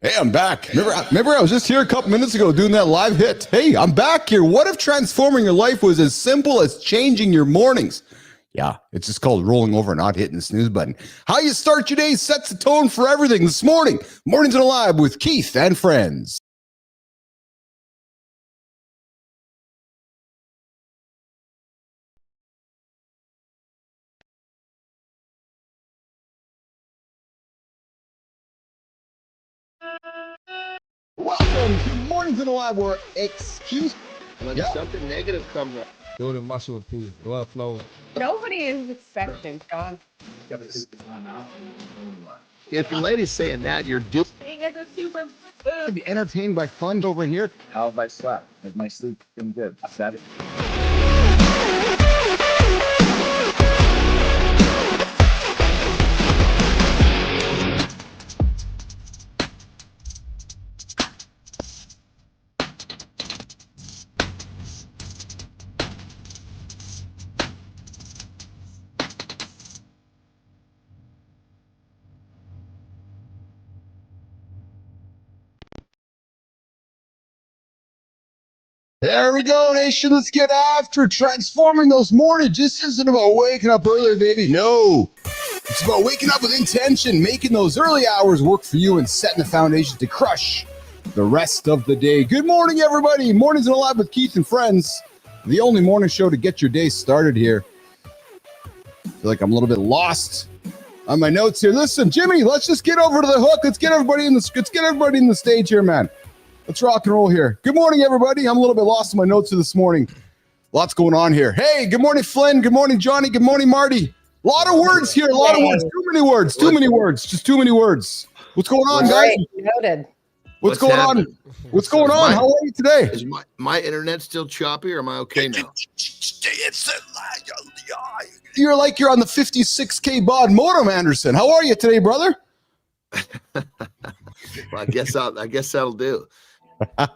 Hey, I'm back. Remember, I was just here a couple minutes ago doing that live hit. Hey, I'm back here. What if transforming your life was as simple as changing your mornings? Yeah, it's just called rolling over and not hitting the snooze button. How you start your day sets the tone for everything. This morning, Mornings in a Lab with Keith and friends. Welcome to Mornings in a Lab where excuse when something negative comes up. Building muscle through blood flow. Nobody is expecting, John. If your lady's saying that, you're doing. Being as a super be entertained by fun over here. How have I slept? Has my sleep been good? Is that it? There we go, nation. Let's get after transforming those mornings. This isn't about waking up early, baby. No. It's about waking up with intention, making those early hours work for you and setting the foundation to crush the rest of the day. Good morning, everybody. Mornings in a Lab with Keith and friends. The only morning show to get your day started here. I feel like I'm a little bit lost on my notes here. Listen, Jimmy, let's just get over to the hook. Let's get everybody in the stage here, man. Let's rock and roll here. Good morning, everybody. I'm a little bit lost in my notes this morning. Lots going on here. Hey, good morning, Flynn. Good morning, Johnny. Good morning, Marty. A lot of words here. A lot of words. Too many words. Too many words. Just too many words. What's going on, guys? noted. What's going on? What's going on? How are you today? Is my internet still choppy, or am I okay now? You're like you're on the 56K baud modem, Andersen. How are you today, brother? Well, I guess that'll do. How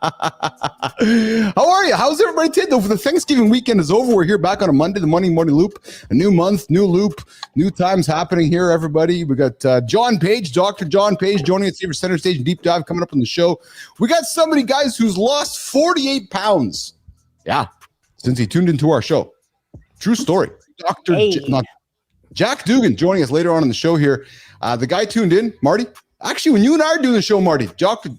are you? How's everybody today? The Thanksgiving weekend is over. We're here back on a Monday, the Monday morning loop. A new month, new loop, new times happening here, everybody. We got John Page, Dr. John Page, joining us here for Center Stage Deep Dive coming up on the show. We got somebody, guys, who's lost 48 pounds. Yeah, since he tuned into our show. True story. Jack Dugan joining us later on in the show here. The guy tuned in, Marty. Actually, when you and I are doing the show, Marty, Dr.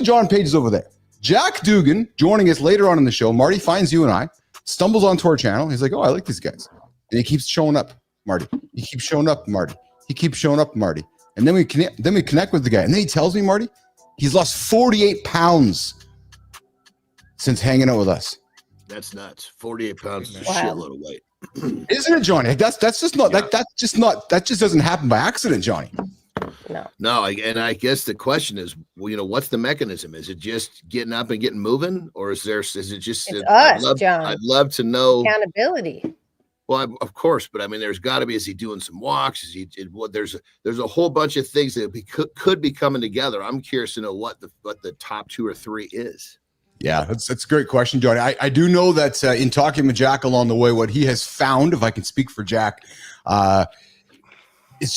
John Page is over there. Jack Dugan joining us later on in the show. Marty finds you and I, stumbles onto our channel. He's like, oh, I like these guys. And he keeps showing up, Marty. He keeps showing up, Marty. He keeps showing up, Marty. And then we connect with the guy. And then he tells me, Marty, he's lost 48 pounds since hanging out with us. That's nuts. 48 pounds is a shitload of weight. Isn't it, Johnny? That just doesn't happen by accident, Johnny. No, I guess the question is, well, what's the mechanism? Is it just getting up and getting moving, or is it just? It's us, John. I'd love to know Accountability. Well, of course, but I mean, there's got to be. Is he doing some walks? There's a whole bunch of things that could be coming together. I'm curious to know what the top 2 or 3 is. Yeah, that's a great question, Johnny. I do know that in talking with Jack along the way, what he has found, if I can speak for Jack, it's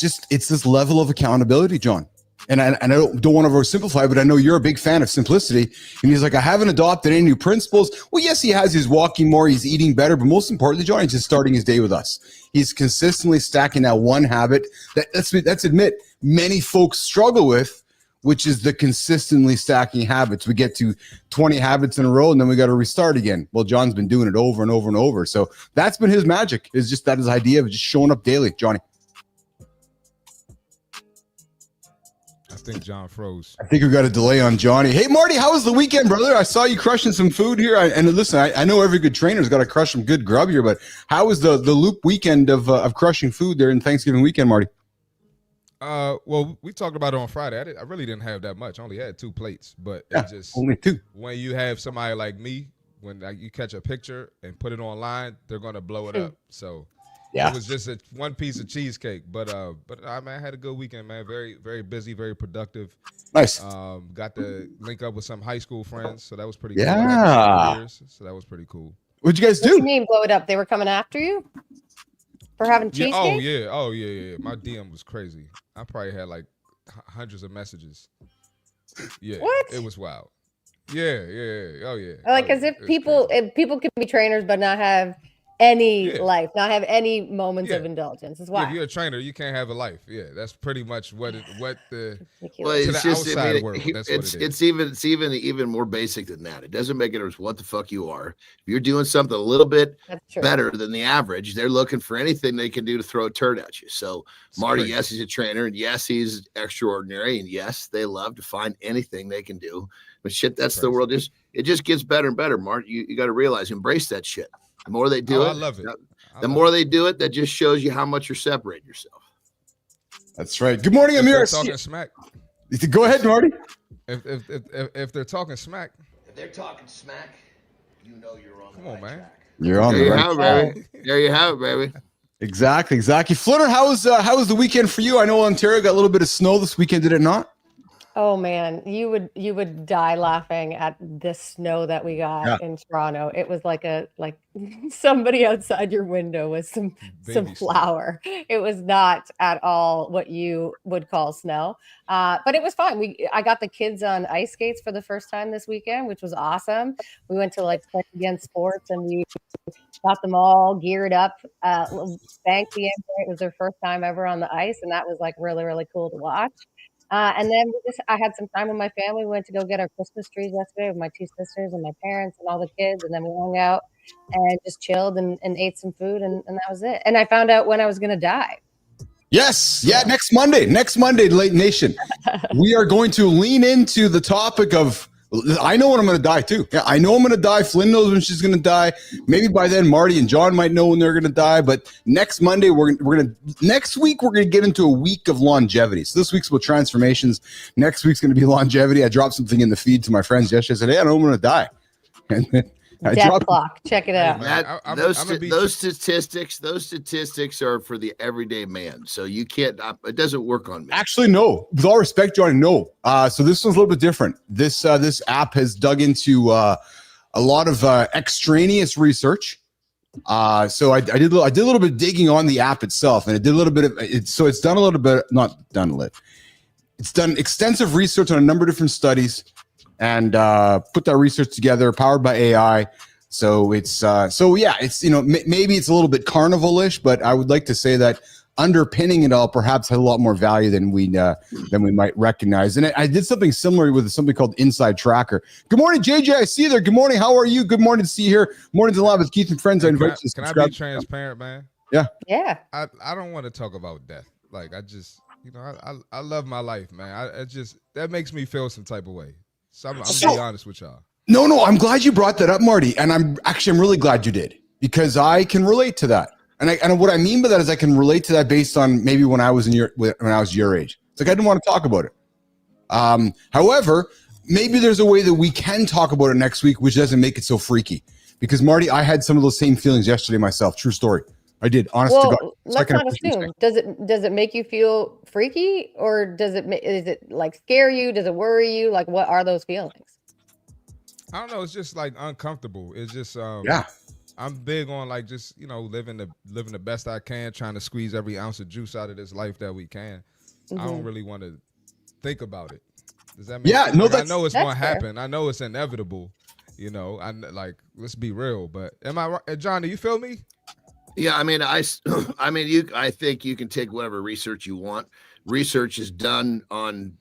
this level of accountability, John. And I don't want to oversimplify, but I know you're a big fan of simplicity. And he's like, I haven't adopted any new principles. Well, yes, he has. He's walking more. He's eating better. But most importantly, Johnny, he's just starting his day with us. He's consistently stacking that one habit that, let's admit, many folks struggle with, which is the consistently stacking habits. We get to 20 habits in a row, and then we got to restart again. Well, John's been doing it over and over and over. So that's been his magic, is just that his idea of just showing up daily, Johnny. I think John froze. I think we got a delay on Johnny. Hey, Marty, how was the weekend, brother? I saw you crushing some food here. And listen, I know every good trainer's got to crush some good grub here, but how was the loop weekend of crushing food there in Thanksgiving weekend, Marty? Well, we talked about it on Friday. I really didn't have that much. I only had 2 plates, but yeah, it just only 2. When you have somebody like me, when you catch a picture and put it online, they're gonna blow it up. So yeah, it was just one piece of cheesecake. But I had a good weekend, man. Very, very busy, very productive. Nice. Got to link up with some high school friends, so that was pretty cool. Yeah. So that was pretty cool. What'd you guys do? What do you mean blow it up? They were coming after you for having cheesecake? Oh yeah. My DM was crazy. I probably had like hundreds of messages. Yeah, What? it was wild. Yeah. Oh yeah. Like as if people can be trainers but not have any life, not have any moments of indulgence. It's why. If you're a trainer, you can't have a life. Yeah, that's pretty much what the well, it's just outside world. That's what it is. It's even more basic than that. It doesn't make it as what the fuck you are. If you're doing something a little bit better than the average, they're looking for anything they can do to throw a turd at you. So it's Marty, crazy. Yes, he's a trainer, and yes, he's extraordinary, and yes, they love to find anything they can do. But shit, that's the world. It just gets better and better, Mark. You got to realize, embrace that shit. The more they do it, I love it. The more they do it, that just shows you how much you're separating yourself. That's right. Good morning, Amir. Talking smack. Go ahead, Marty. If they're talking smack, you know you're on. Come on, man. Track. You're on the right track. There you have it, baby. Exactly. Flinner, how was the weekend for you? I know Ontario got a little bit of snow this weekend, did it not? Oh man, you would die laughing at this snow that we got in Toronto. It was like somebody outside your window with some flour. It was not at all what you would call snow. But it was fun. I got the kids on ice skates for the first time this weekend, which was awesome. We went to play against sports and we got them all geared up. Bank the Empire. It was their first time ever on the ice, and that was really, really cool to watch. And then I had some time with my family. We went to go get our Christmas trees yesterday with my two sisters and my parents and all the kids. And then we hung out and just chilled and ate some food. And that was it. And I found out when I was going to die. Yes. Yeah. Next Monday, Late Nation, we are going to lean into the topic of, I know when I'm going to die too. Yeah, I know I'm going to die. Flynn knows when she's going to die. Maybe by then Marty and John might know when they're going to die. But next Monday, next week we're going to get into a week of longevity. So this week's about transformations. Next week's going to be longevity. I dropped something in the feed to my friends yesterday. I said, hey, I know I'm going to die. And then Death clock. Check it out. Those statistics are for the everyday man. So you can't. It doesn't work on me. Actually, no. With all respect, Johnny, no. So this one's a little bit different. This app has dug into a lot of extraneous research. So I did a little bit of digging on the app itself, and it did a little bit of it. So it's done a little bit, not done a little. It's done extensive research on a number of different studies. And put that research together, powered by AI. So it's it's maybe it's a little bit carnival-ish, but I would like to say that underpinning it all perhaps had a lot more value than we might recognize. And I did something similar with something called Inside Tracker. Good morning, JJ. I see you there. Good morning. How are you? Good morning to see you here. Morning to live with Keith and friends. I invite you to subscribe. Can I be transparent, man? Yeah. I don't want to talk about death. Like I just I love my life, man. That makes me feel some type of way. So I'm be honest with y'all. No, I'm glad you brought that up, Marty. And I'm really glad you did, because I can relate to that. And what I mean by that is I can relate to that based on maybe when I was your age. It's like I didn't want to talk about it. However, maybe there's a way that we can talk about it next week, which doesn't make it so freaky. Because Marty, I had some of those same feelings yesterday myself. True story. I did. Honest to God. Let's not assume. Does it make you feel freaky, or is it like scare you? Does it worry you? Like, what are those feelings? I don't know. It's just like uncomfortable. It's just I'm big on like just living the best I can, trying to squeeze every ounce of juice out of this life that we can. Mm-hmm. I don't really want to think about it. Does that make sense? No, I know it's going to happen. I know it's inevitable. Let's be real. But am I right, John? Do you feel me? Yeah, I mean, I think you can take whatever research you want. Research is done on,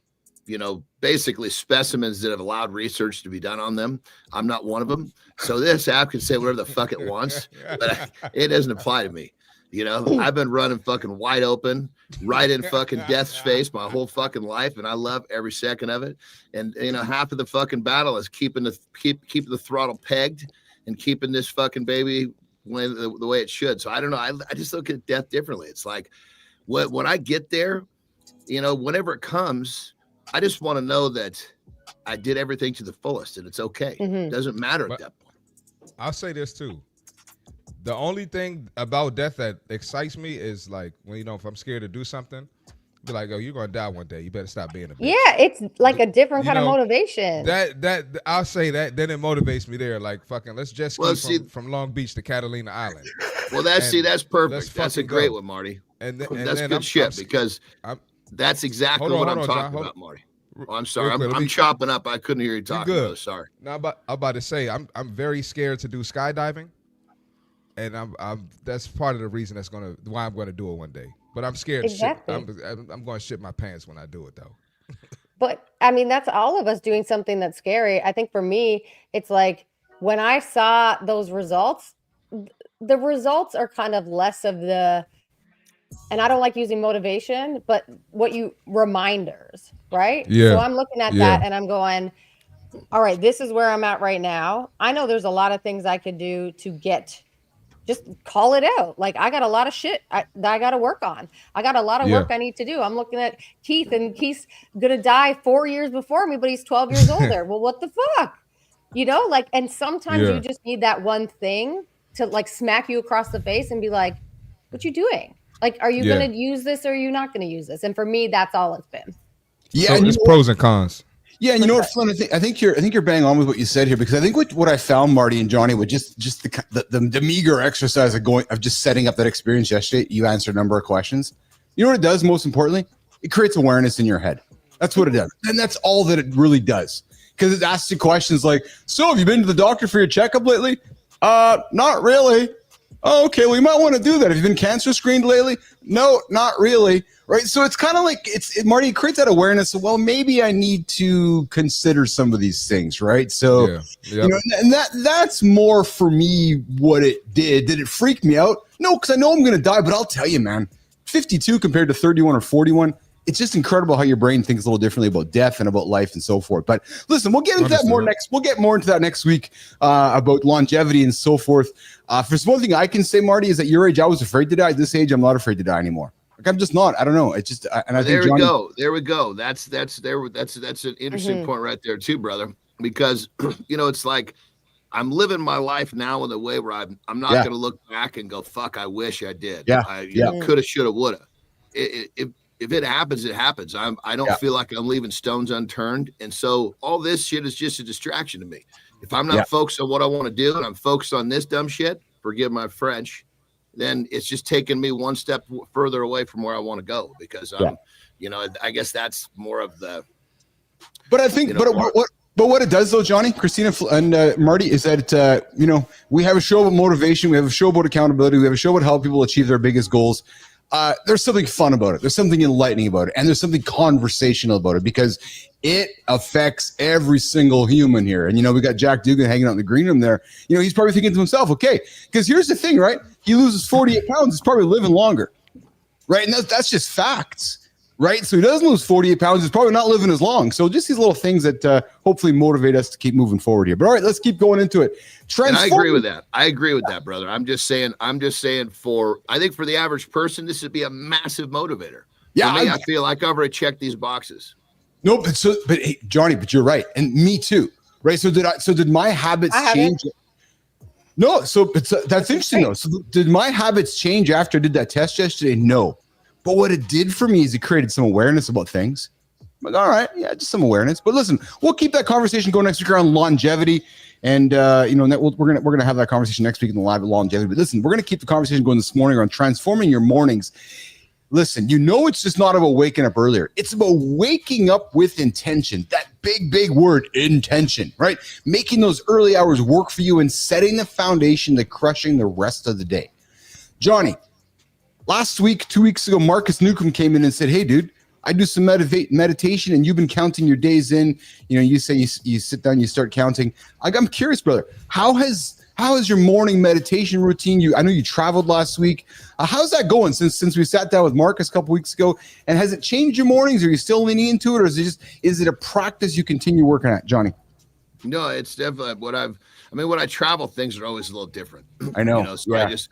basically specimens that have allowed research to be done on them. I'm not one of them. So this app can say whatever the fuck it wants, but it doesn't apply to me. I've been running fucking wide open, right in fucking death's face my whole fucking life, and I love every second of it. And half of the fucking battle is keeping the throttle pegged and keeping this fucking baby the way it should. So I don't know. I just look at death differently. It's like when I get there, whenever it comes, I just want to know that I did everything to the fullest and it's okay. Mm-hmm. It doesn't matter at that point. I'll say this too. The only thing about death that excites me is like when if I'm scared to do something, be like, oh, you're gonna die one day. You better stop being a bitch. Yeah, it's like a different kind of motivation. That I'll say that. Then it motivates me there. Like fucking, let's just keep from Long Beach to Catalina Island. Well, that's perfect. That's a great one, Marty. That's good shit because That's exactly what I'm talking about, Marty. Oh, I'm sorry. I'm chopping up. I couldn't hear you talking. Good. Sorry. Now, I'm about to say, I'm very scared to do skydiving, and I'm that's part of the reason why I'm gonna do it one day. But I'm scared. Exactly. I'm going to shit my pants when I do it, though. But I mean, that's all of us doing something that's scary. I think for me, it's like when I saw those results, the results are kind of less of the, and I don't like using motivation, but reminders, right? Yeah. So I'm looking at that and I'm going, all right, this is where I'm at right now. I know there's a lot of things I could do to just call it out. Like I got a lot of shit that I got to work on. I got a lot of work I need to do. I'm looking at Keith, and Keith's going to die 4 years before me, but he's 12 years older. Well, what the fuck? Like, and sometimes you just need that one thing to like smack you across the face and be like, what you doing? Like, are you going to use this or are you not going to use this? And for me, that's all it's been. Yeah. So it's pros and cons. Yeah, and you know what, Flynn? I think you're bang on with what you said here, because I think what I found, Marty and Johnny, with just the meager exercise of just setting up that experience yesterday. You answered a number of questions. You know what it does? Most importantly, it creates awareness in your head. That's what it does, and that's all that it really does. Because it asks you questions like, "So, have you been to the doctor for your checkup lately?" Not really. Oh, okay. Well, you might want to do that. Have you been cancer screened lately? No, not really. Right. So it's kind of like Marty, it creates that awareness of, well, maybe I need to consider some of these things. Right. So, and that's more for me what it did. Did it freak me out? No, because I know I'm going to die. But I'll tell you, man, 52 compared to 31 or 41. It's just incredible how your brain thinks a little differently about death and about life and so forth. But listen, we'll get into that more next. We'll get more into that next week about longevity and so forth. For one thing I can say, Marty, is at your age, I was afraid to die. At this age, I'm not afraid to die anymore. Like I'm just not. I don't know. It's just. And I think there we go. There we go. That's an interesting point right there too, brother. Because it's like I'm living my life now in a way where I'm not going to look back and go, "Fuck, I wish I did." I coulda, shoulda, woulda. If it happens, it happens. I don't feel like I'm leaving stones unturned. And so all this shit is just a distraction to me. If I'm not focused on what I want to do and I'm focused on this dumb shit, forgive my French, then it's just taking me one step further away from where I want to go, because I guess that's more of the. But I think, but what it does though, Johnny, Kristina and Marty, is that, we have a show about motivation. We have a show about accountability. We have a show about how people achieve their biggest goals. There's something fun about it. There's something enlightening about it. And there's something conversational about it, because it affects every single human here. And, we got Jack Dugan hanging out in the green room there. He's probably thinking to himself, okay, because here's the thing, right? He loses 48 pounds. He's probably living longer, right? And that's just facts, right? So he doesn't lose 48 pounds. He's probably not living as long. So just these little things that hopefully motivate us to keep moving forward here. But all right, let's keep going into it. And I agree with that. I agree with that, brother. I'm just saying I think for the average person, this would be a massive motivator. Yeah. For me, I feel like I've already checked these boxes. No, but hey, Johnny, but you're right. And me too. Right. So did my habits change? No. So that's interesting though. So did my habits change after I did that test yesterday? No. But what it did for me is it created some awareness about things. I'm like, all right, just some awareness. But listen, we'll keep that conversation going next week around longevity. And we're gonna have that conversation next week in the live longevity. But listen, we're gonna keep the conversation going this morning around transforming your mornings. Listen, it's just not about waking up earlier. It's about waking up with intention. That big word, intention, right? Making those early hours work for you and setting the foundation to crushing the rest of the day. Johnny, last week, 2 weeks ago, Marcus Newcomb came in and said, hey, dude, I do some meditation and you've been counting your days in. You say you sit down, you start counting. I'm curious, brother, how has your morning meditation routine? I know you traveled last week. How's that going since we sat down with Marcus a couple weeks ago? And has it changed your mornings? Are you still leaning into it, or is it a practice you continue working at, Johnny? No, it's definitely when I travel, things are always a little different. I know.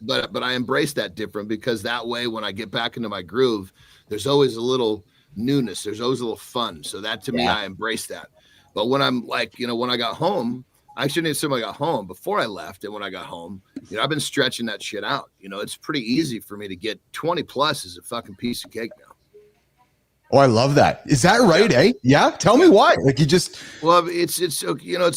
But I embrace that different, because that way, when I get back into my groove, there's always a little newness. There's always a little fun. So that to me, I embrace that. But when I'm when I got home, I shouldn't have said when I got home, before I left and when I got home, I've been stretching that shit out. It's pretty easy for me to get 20 plus is a fucking piece of cake now. Oh, I love that. Is that right? Eh? Yeah. Tell me why. Like you just. Well, it's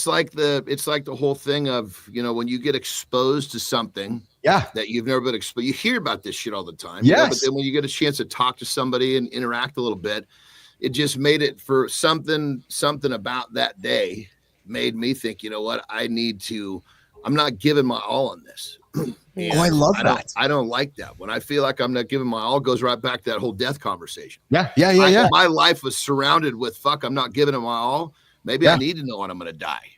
like the whole thing of, when you get exposed to something Yeah. That you've never been exposed. You hear about this shit all the time. Yes. But then when you get a chance to talk to somebody and interact a little bit, it just made it for something about that day made me think, you know what, I'm not giving my all on this. I love that. I don't like that. When I feel like I'm not giving my all, goes right back to that whole death conversation. Yeah. My life was surrounded with I'm not giving it my all. Maybe I need to know when I'm going to die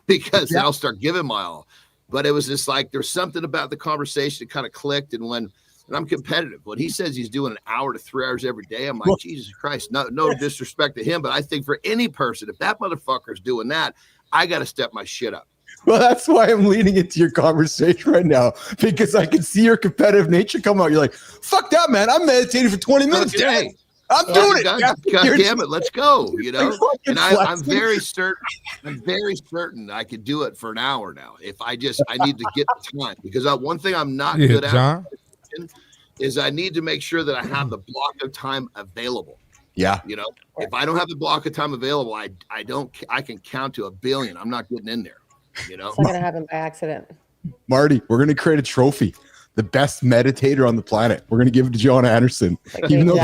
because then I'll start giving my all. But it was just like, there's something about the conversation that kind of clicked. And I'm competitive. When he says he's doing an hour to 3 hours every day, I'm like, Jesus Christ, no disrespect to him. But I think for any person, if that motherfucker's doing that, I got to step my shit up. Well, that's why I'm leading into your conversation right now, because I can see your competitive nature come out. You're like, fuck that, man. I'm meditating for 20 minutes. Okay. I'm doing it. God damn it. Let's go. You know, and I'm very certain. I'm very certain I could do it for an hour now. If I need to get the time, because one thing I'm not good at is I need to make sure that I have the block of time available. Yeah. You know, if I don't have the block of time available, I can count to 1 billion. I'm not getting in there. You know, it's not going to happen by accident. Marty, we're going to create a trophy. The best meditator on the planet. We're going to give it to John Anderson. Like even though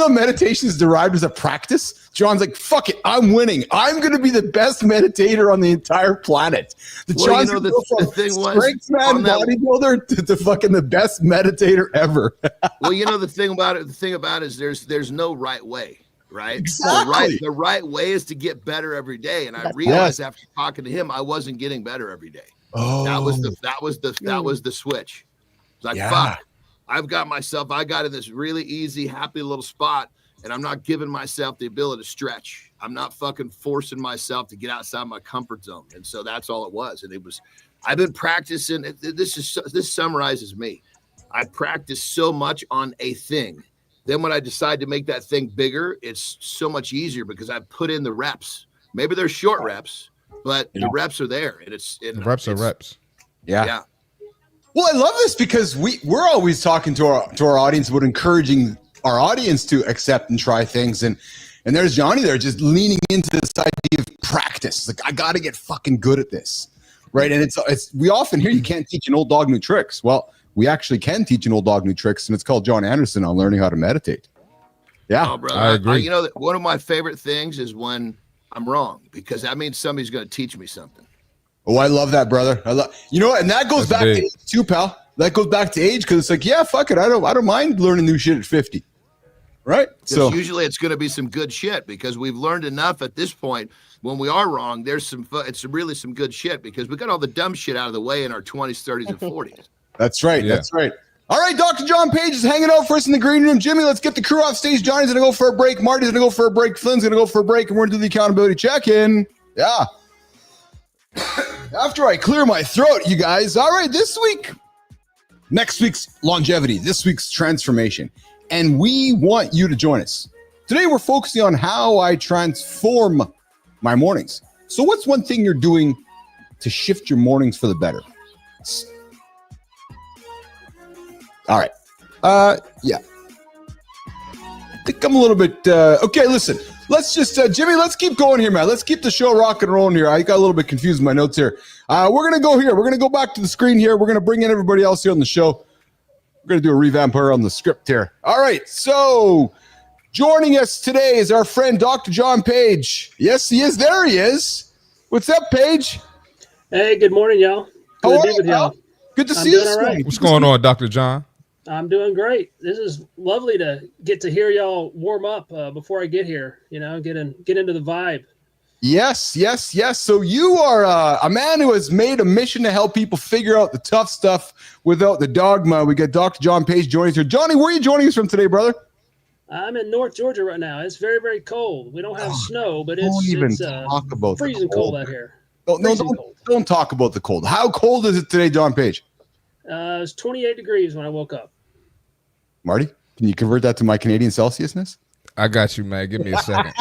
meditation is derived as a practice, John's like, fuck it, I'm winning. I'm going to be the best meditator on the entire planet. The thing was, man, bodybuilder to fucking the best meditator ever. Well, you know, the thing about it is there's no right way. Right. Exactly. The right way is to get better every day. And I realized after talking to him, I wasn't getting better every day. Oh, that was the switch. It's like, fuck, I got in this really easy, happy little spot, and I'm not giving myself the ability to stretch. I'm not fucking forcing myself to get outside my comfort zone. And so that's all it was. And I've been practicing. This summarizes me. I practice so much on a thing. Then when I decide to make that thing bigger, it's so much easier because I put in the reps. Maybe they're short reps, but the reps are there. And reps are reps. Yeah. Well, I love this because we're always talking to our audience about encouraging our audience to accept and try things. And there's Johnny there just leaning into this idea of practice. Like, I got to get fucking good at this. Right. And we often hear you can't teach an old dog new tricks. Well, we actually can teach an old dog new tricks, and it's called John Anderson on learning how to meditate. Yeah, oh, brother, I agree. You know, one of my favorite things is when I'm wrong, because that means somebody's going to teach me something. Oh, I love that, brother. You know what? And that goes back to age too, pal. That goes back to age, because it's like, yeah, fuck it. I don't mind learning new shit at 50. Right? So usually it's going to be some good shit, because we've learned enough at this point. When we are wrong, it's really some good shit, because we got all the dumb shit out of the way in our 20s, 30s, and 40s. That's right. Yeah. That's right. All right, Dr. John Page is hanging out for us in the green room. Jimmy, let's get the crew off stage. Johnny's going to go for a break. Marty's going to go for a break. Flynn's going to go for a break. And we're going to do the accountability check-in. Yeah. After I clear my throat, you guys. All right, next week's longevity, this week's transformation. And we want you to join us. Today, we're focusing on how I transform my mornings. So what's one thing you're doing to shift your mornings for the better? All right. Yeah. I think I'm a little bit, okay, listen, let's just, Jimmy, let's keep going here, man. Let's keep the show rock and rolling here. I got a little bit confused in my notes here. We're going to go here. We're going to go back to the screen here. We're going to bring in everybody else here on the show. We're going to do a revamp here on the script here. All right. So joining us today is our friend, Dr. John Page. Yes, he is. There he is. What's up, Page? Hey, good morning, y'all. Good to be with y'all. Good to see you. All right. What's going on, Dr. John? I'm doing great. This is lovely to get to hear y'all warm up before I get here. You know, get into the vibe. Yes. So you are a man who has made a mission to help people figure out the tough stuff without the dogma. We got Dr. John Page joining us here. Johnny, where are you joining us from today, brother? I'm in North Georgia right now. It's very, very cold. We don't have snow, but it's talk about freezing cold out here. Don't talk about the cold. How cold is it today, John Page? It's 28 degrees when I woke up. Marty, can you convert that to my Canadian Celsiusness? I got you, man. Give me a second.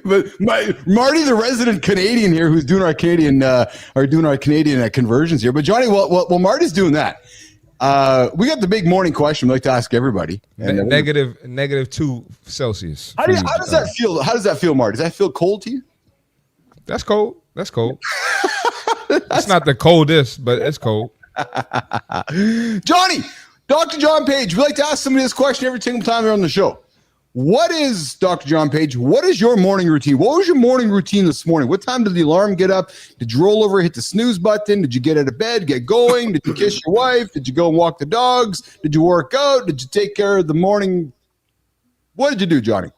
But Marty, the resident Canadian here, who's doing our Canadian conversions here. But Johnny, well, Marty's doing that. We got the big morning question we like to ask everybody. Negative 2 Celsius. How does that feel? How does that feel, Marty? Does that feel cold to you? That's cold. It's not the coldest, but it's cold. Johnny, Dr. John Page, we like to ask somebody this question every single time they're on the show. What is, Dr. John Page, what is your morning routine? What was your morning routine this morning? What time did the alarm get up? Did you roll over, hit the snooze button? Did you get out of bed, get going? Did you kiss your wife? Did you go and walk the dogs? Did you work out? Did you take care of the morning? What did you do, Johnny?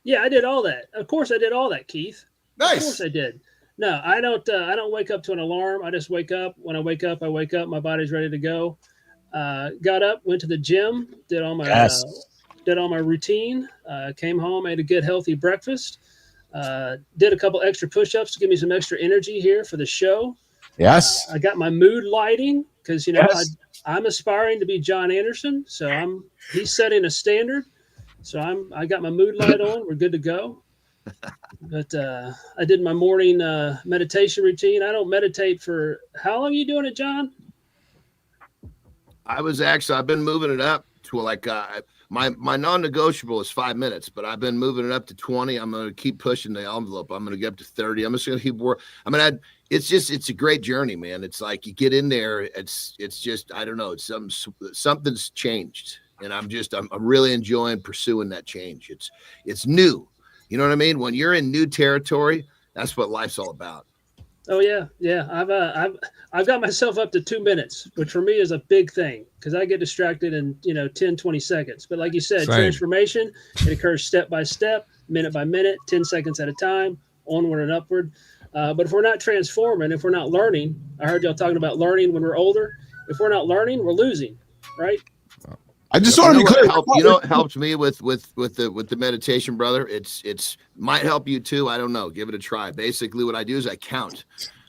Yeah, I did all that. Of course, I did all that, Keith. Nice. Of course, I did. No, I don't wake up to an alarm. I just wake up. When I wake up. My body's ready to go. Got up, went to the gym, did all my routine. Came home, ate a good healthy breakfast. Did a couple extra push-ups to give me some extra energy here for the show. Yes. I got my mood lighting because Yes. I'm aspiring to be John Andersen, so he's setting a standard. So I got my mood light on. We're good to go. But I did my morning meditation routine. I don't meditate for how long are you doing it, John? I've been moving it up to like my non-negotiable is 5 minutes, but I've been moving it up to 20. I'm going to keep pushing the envelope. I'm going to get up to 30. I'm just going to keep working. It's a great journey, man. It's like you get in there. It's just, I don't know. It's something's changed, and I'm really enjoying pursuing that change. It's new. You know what I mean? When you're in new territory, that's what life's all about. Oh yeah. I've got myself up to 2 minutes, which for me is a big thing because I get distracted in 10, 20 seconds. But like you said, Same. Transformation, it occurs step by step, minute by minute, 10 seconds at a time, onward and upward. But if we're not transforming, if we're not learning, I heard y'all talking about learning when we're older. If we're not learning, we're losing, right? I just want to be clear. It helped me with the meditation, brother. It's might help you too. I don't know. Give it a try. Basically, what I do is I count.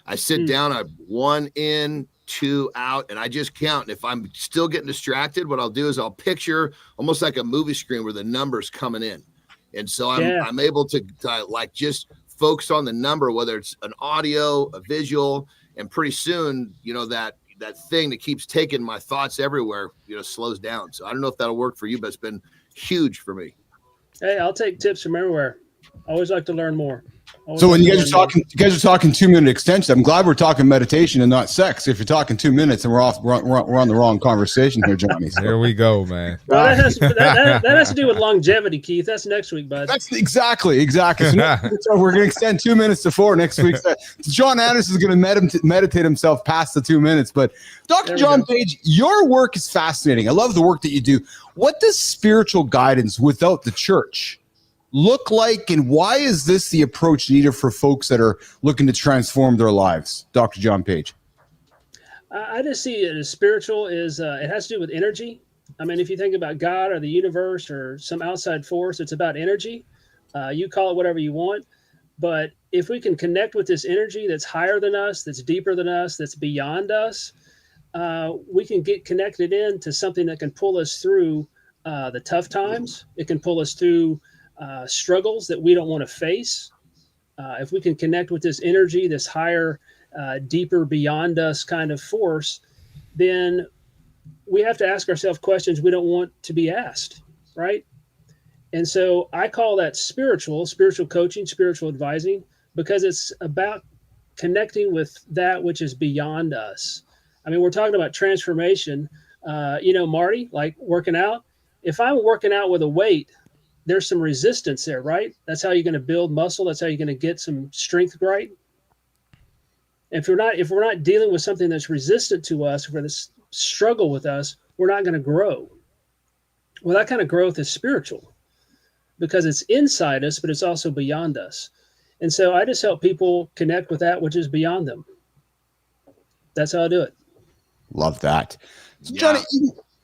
I sit down. I 1 in, 2 out, and I just count. And if I'm still getting distracted, what I'll do is I'll picture almost like a movie screen where the numbers coming in, and so I'm able to like just focus on the number, whether it's an audio, a visual, and pretty soon that thing that keeps taking my thoughts everywhere, slows down. So I don't know if that'll work for you, but it's been huge for me. Hey, I'll take tips from everywhere. I always like to learn more. So when you guys are talking 2 minute extension, I'm glad we're talking meditation and not sex. If you're talking 2 minutes, and we're on the wrong conversation here, Johnny. So. Here we go, man. Well, that has to do with longevity, Keith. That's next week, bud. That's exactly. So we're going to extend 2 minutes to 4 next week. John Andersen is going to meditate himself past the 2 minutes. But Dr. John Page, your work is fascinating. I love the work that you do. What does spiritual guidance without the church look like, and why is this the approach needed for folks that are looking to transform their lives? Dr. John Page. I just see it as spiritual is it has to do with energy. I mean, if you think about God or the universe or some outside force, it's about energy. You call it whatever you want. But if we can connect with this energy that's higher than us, that's deeper than us, that's beyond us, we can get connected into something that can pull us through the tough times. It can pull us through struggles that we don't want to face. If we can connect with this energy, this higher, deeper, beyond us kind of force, then we have to ask ourselves questions we don't want to be asked, right? And so I call that spiritual coaching, spiritual advising, because it's about connecting with that which is beyond us. I mean, we're talking about transformation. Marty, like working out. If I'm working out with a weight, there's some resistance there, right? That's how you're going to build muscle. That's how you're going to get some strength, right? If we're not dealing with something that's resistant to us, for this struggle with us, we're not going to grow. Well, that kind of growth is spiritual because it's inside us, but it's also beyond us. And so I just help people connect with that which is beyond them. That's how I do it. Love that. So, Johnny,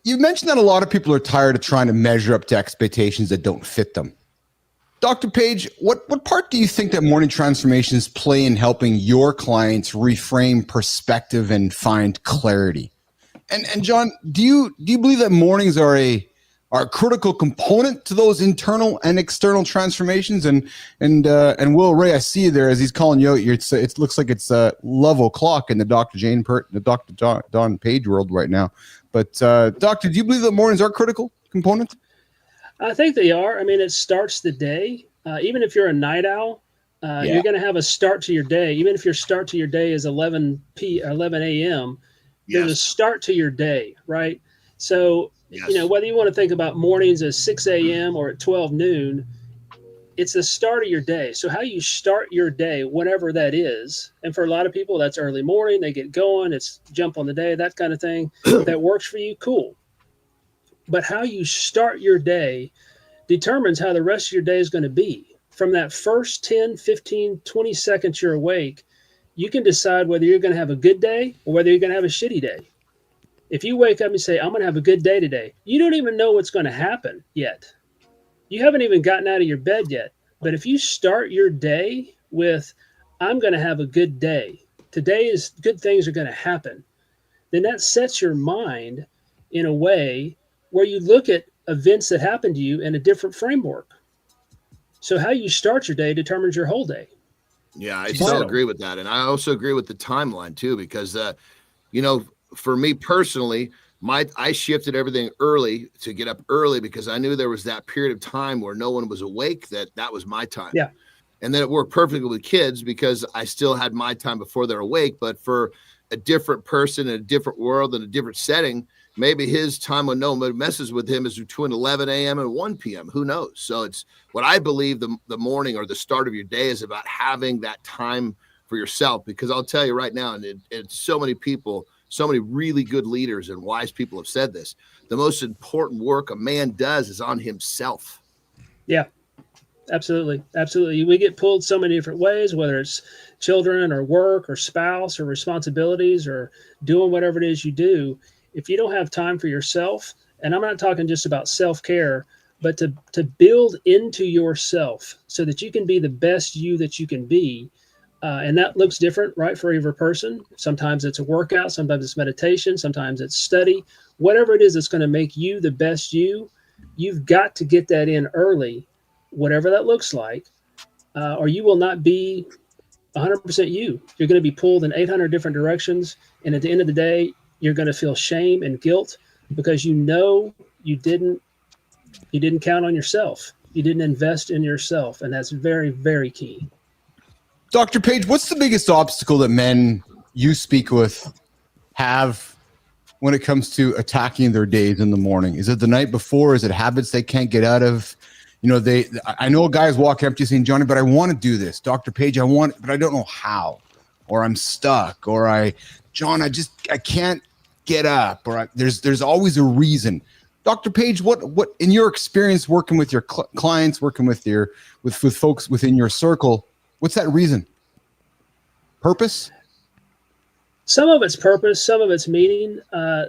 you mentioned that a lot of people are tired of trying to measure up to expectations that don't fit them. Dr. Page, what part do you think that morning transformations play in helping your clients reframe perspective and find clarity? And John, do you believe that mornings are a critical component to those internal and external transformations? And Will Ray, I see you there as he's calling you out. It looks like it's a level clock in the Dr. John Page world right now. But Doctor, do you believe that mornings are a critical component? I think they are. I mean, it starts the day. Even if you're a night owl, You're going to have a start to your day. Even if your start to your day is 11 a.m., there's a start to your day, right? So, whether you want to think about mornings as 6 a.m. or at 12 noon, it's the start of your day. So how you start your day, whatever that is, and for a lot of people, that's early morning. They get going. It's jump on the day, that kind of thing. That works for you, cool. But how you start your day determines how the rest of your day is going to be. From that first 10, 15, 20 seconds you're awake, you can decide whether you're going to have a good day or whether you're going to have a shitty day. If you wake up and say, I'm going to have a good day today, you don't even know what's going to happen yet. You haven't even gotten out of your bed yet. But if you start your day with, I'm going to have a good day, today is good things are going to happen, then that sets your mind in a way where you look at events that happen to you in a different framework. So how you start your day determines your whole day. Yeah, I still agree with that. And I also agree with the timeline too, because, for me personally, I shifted everything early to get up early because I knew there was that period of time where no one was awake, that was my time. Yeah. And then it worked perfectly with kids because I still had my time before they're awake. But for a different person in a different world in a different setting, maybe his time when no one messes with him is between 11 a.m. and 1 p.m. Who knows? So it's what I believe the morning or the start of your day is about having that time for yourself. Because I'll tell you right now, and it's so many people, so many really good leaders and wise people have said this, the most important work a man does is on himself. Yeah, absolutely. Absolutely. We get pulled so many different ways, whether it's children or work or spouse or responsibilities or doing whatever it is you do. If you don't have time for yourself, and I'm not talking just about self-care, but to build into yourself so that you can be the best you that you can be. And that looks different, right, for every person. Sometimes it's a workout, sometimes it's meditation, sometimes it's study. Whatever it is that's going to make you the best you've got to get that in early, whatever that looks like, or you will not be 100% you. You're going to be pulled in 800 different directions. And at the end of the day, you're going to feel shame and guilt because you didn't count on yourself. You didn't invest in yourself. And that's very, very key. Dr. Page, what's the biggest obstacle that men you speak with have when it comes to attacking their days in the morning? Is it the night before? Is it habits they can't get out of? I know guys walk up to you saying, Johnny, but I want to do this. Dr. Page, but I don't know how, or I'm stuck, or I can't get up, or there's always a reason. Dr. Page, what in your experience working with your clients, working with folks within your circle, what's that reason? Purpose? Some of it's purpose, some of it's meaning,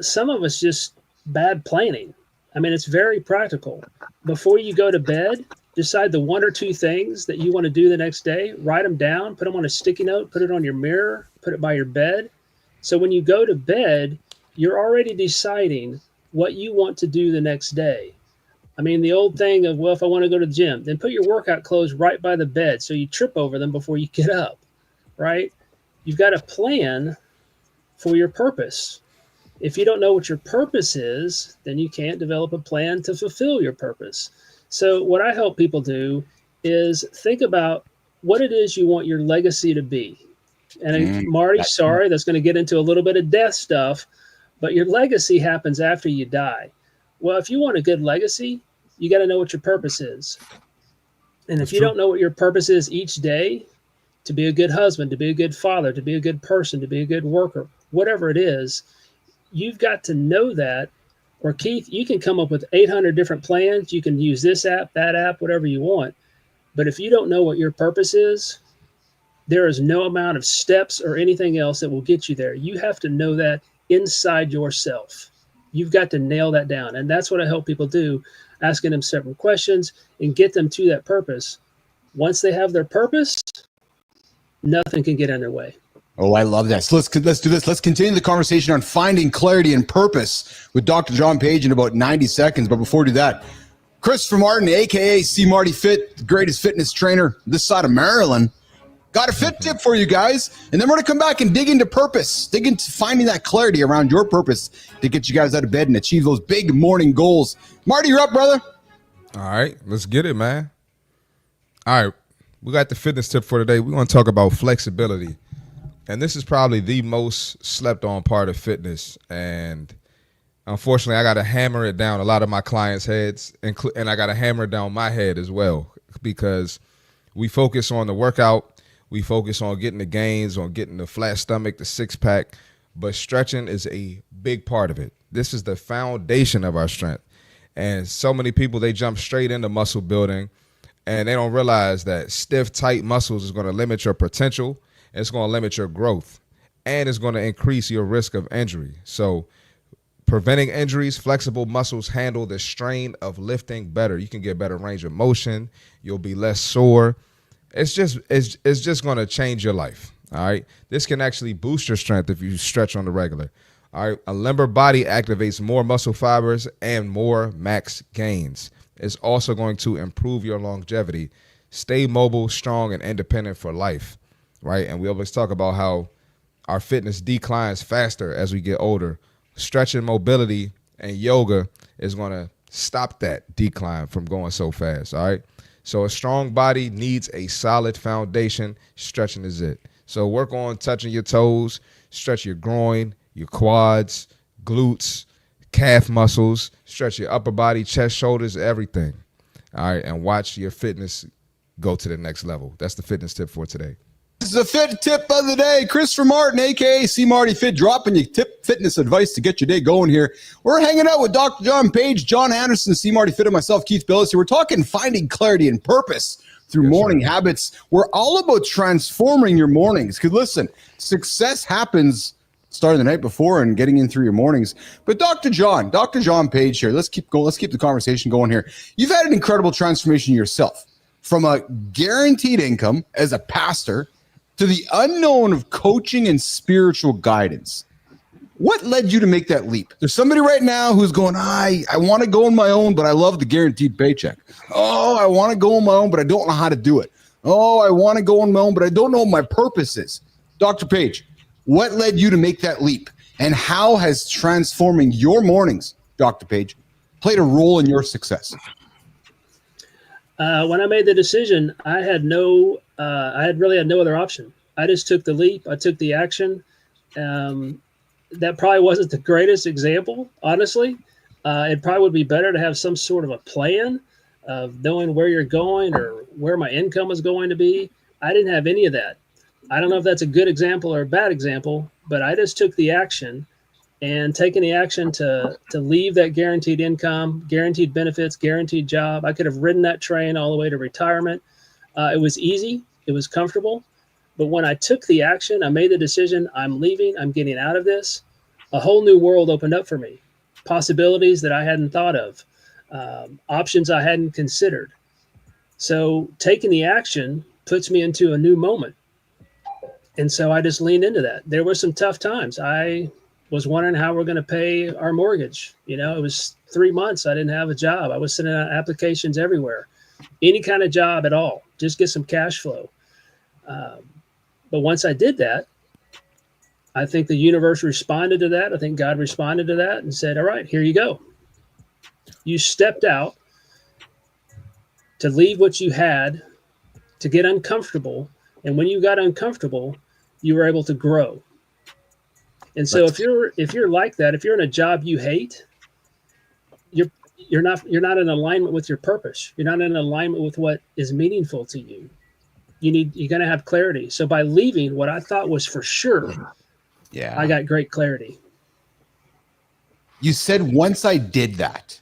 some of it's just bad planning. I mean, it's very practical. Before you go to bed, decide the one or two things that you want to do the next day, write them down, put them on a sticky note, put it on your mirror, put it by your bed. So when you go to bed, you're already deciding what you want to do the next day. I mean, the old thing of, well, if I want to go to the gym, then put your workout clothes right by the bed so you trip over them before you get up, right? You've got a plan for your purpose. If you don't know what your purpose is, then you can't develop a plan to fulfill your purpose. So what I help people do is think about what it is you want your legacy to be. And Marty, sorry, that's going to get into a little bit of death stuff, but your legacy happens after you die. Well, if you want a good legacy, you got to know what your purpose is. And if you don't know what your purpose is each day, to be a good husband, to be a good father, to be a good person, to be a good worker, whatever it is, you've got to know that. Or Keith, you can come up with 800 different plans. You can use this app, that app, whatever you want. But if you don't know what your purpose is, there is no amount of steps or anything else that will get you there. You have to know that inside yourself. You've got to nail that down. And that's what I help people do, asking them several questions and get them to that purpose. Once they have their purpose, nothing can get in their way. Oh, I love that. So let's do this. Let's continue the conversation on finding clarity and purpose with Dr. John Page in about 90 seconds. But before we do that, Christopher Martin, a.k.a. C. Marty Fit, the greatest fitness trainer this side of Maryland, got a fit tip for you guys. And then we're going to come back and dig into purpose, dig into finding that clarity around your purpose to get you guys out of bed and achieve those big morning goals. Marty, you're up, brother. All right, let's get it, man. All right. we got the fitness tip for today. We're going to talk about flexibility. And this is probably the most slept on part of fitness. And unfortunately, I got to hammer it down a lot of my clients' heads, and I got to hammer it down my head as well, because we focus on the workout. We focus on getting the gains, on getting the flat stomach, the six pack, but stretching is a big part of it. This is the foundation of our strength. And so many people, they jump straight into muscle building, and they don't realize that stiff, tight muscles is going to limit your potential. It's going to limit your growth, and it's going to increase your risk of injury. So preventing injuries, flexible muscles handle the strain of lifting better. You can get better range of motion. You'll be less sore. It's just going to change your life. All right. This can actually boost your strength if you stretch on the regular. All right. A limber body activates more muscle fibers and more max gains. It's also going to improve your longevity. Stay mobile, strong, and independent for life. Right. And we always talk about how our fitness declines faster as we get older. Stretching, mobility, and yoga is going to stop that decline from going so fast. All right. So a strong body needs a solid foundation. Stretching is it. So work on touching your toes, stretch your groin, your quads, glutes, calf muscles, stretch your upper body, chest, shoulders, everything. All right. And watch your fitness go to the next level. That's the fitness tip for today. This is a fit tip of the day. Christopher Martin, a.k.a. C. Marty Fit, dropping you tip fitness advice to get your day going here. We're hanging out with Dr. John Page, John Andersen, C. Marty Fit, and myself, Keith Bilous. Here we're talking finding clarity and purpose through morning habits. We're all about transforming your mornings. Because listen, success happens starting the night before and getting in through your mornings. But Dr. John Page here, let's keep going. Let's keep the conversation going here. You've had an incredible transformation yourself from a guaranteed income as a pastor to the unknown of coaching and spiritual guidance. What led you to make that leap? There's somebody right now who's going, I want to go on my own, but I love the guaranteed paycheck. Oh, I want to go on my own, but I don't know how to do it. Oh, I want to go on my own, but I don't know what my purpose is. Dr. Page, what led you to make that leap? And how has transforming your mornings, Dr. Page, played a role in your success? When I made the decision, I really had no other option. I just took the leap. I took the action. That probably wasn't the greatest example, honestly. It probably would be better to have some sort of a plan of knowing where you're going or where my income was going to be. I didn't have any of that. I don't know if that's a good example or a bad example, but I just took the action. And taking the action to leave that guaranteed income, guaranteed benefits, guaranteed job. I could have ridden that train all the way to retirement. It was easy. It was comfortable. But when I took the action, I made the decision, I'm leaving, I'm getting out of this. A whole new world opened up for me. Possibilities that I hadn't thought of. Options I hadn't considered. So taking the action puts me into a new moment. And so I just leaned into that. There were some tough times. I was wondering how we're going to pay our mortgage. You know, it was 3 months. I didn't have a job. I was sending out applications everywhere, any kind of job at all, just get some cash flow. But once I did that, I think the universe responded to that. I think God responded to that and said, all right, here you go. You stepped out to leave what you had, to get uncomfortable. And when you got uncomfortable, you were able to grow. And so if you're like that, if you're in a job you hate, you're not in alignment with your purpose. You're not in alignment with what is meaningful to you. You're going to have clarity. So by leaving what I thought was for sure, I got great clarity. You said once I did that.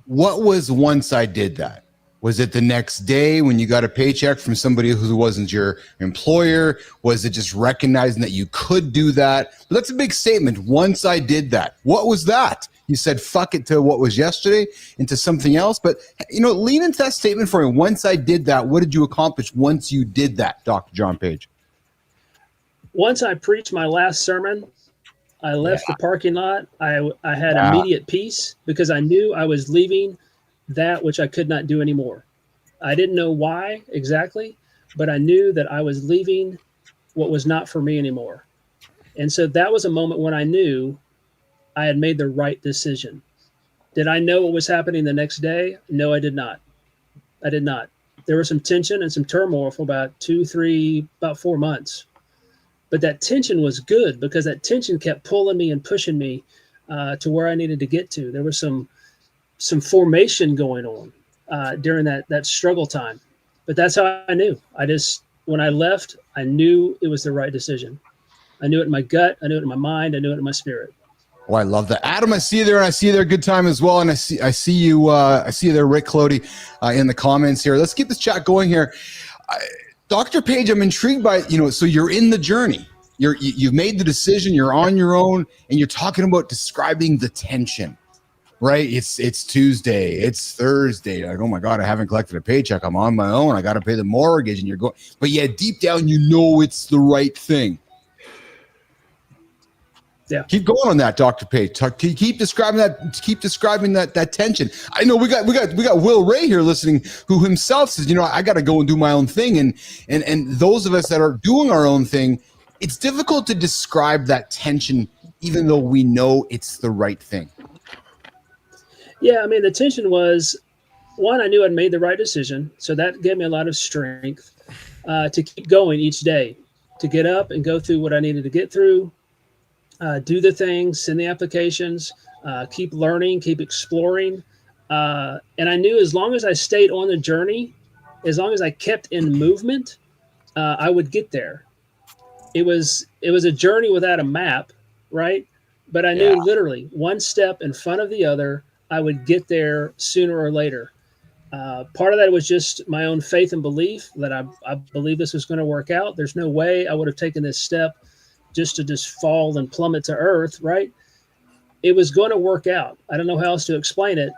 What was once I did that? Was it the next day when you got a paycheck from somebody who wasn't your employer? Was it just recognizing that you could do that? But that's a big statement. Once I did that. What was that? You said fuck it to what was yesterday into something else. But, lean into that statement for me. Once I did that, what did you accomplish once you did that, Dr. John Page? Once I preached my last sermon, I left the parking lot. I had immediate peace because I knew I was leaving that which I could not do anymore. I didn't know why exactly, but I knew that I was leaving what was not for me anymore. And so that was a moment when I knew I had made the right decision. Did I know what was happening the next day? No, I did not. There was some tension and some turmoil for about 4 months. But that tension was good because that tension kept pulling me and pushing me to where I needed to get to. There was some formation going on during that struggle time. But that's how I knew. When I left, I knew it was the right decision. I knew it in my gut. I knew it in my mind. I knew it in my spirit. Oh, I love that. Adam, I see you there, and I see you there. Good time as well. And I see you there, Rick Clody, in the comments here. Let's keep this chat going here. Dr. Page, I'm intrigued by, so you're in the journey. You've made the decision, you're on your own, and you're talking about describing the tension, right? It's Tuesday, it's Thursday. Like, oh my God, I haven't collected a paycheck. I'm on my own. I got to pay the mortgage, and you're going, but yeah, deep down, it's the right thing. Yeah. Keep going on that, Dr. Page. Keep describing that. Keep describing that tension. I know we got Will Ray here listening, who himself says, I got to go and do my own thing. And those of us that are doing our own thing, it's difficult to describe that tension, even though we know it's the right thing. Yeah, I mean, the tension was, one, I knew I'd made the right decision, so that gave me a lot of strength to keep going each day, to get up and go through what I needed to get through. Do the things, send the applications, keep learning, keep exploring. And I knew as long as I stayed on the journey, as long as I kept in movement, I would get there. It was a journey without a map, right? But I knew literally one step in front of the other, I would get there sooner or later. Part of that was just my own faith and belief that I believe this was going to work out. There's no way I would have taken this step just to fall and plummet to earth, right? It was going to work out. I don't know how else to explain it.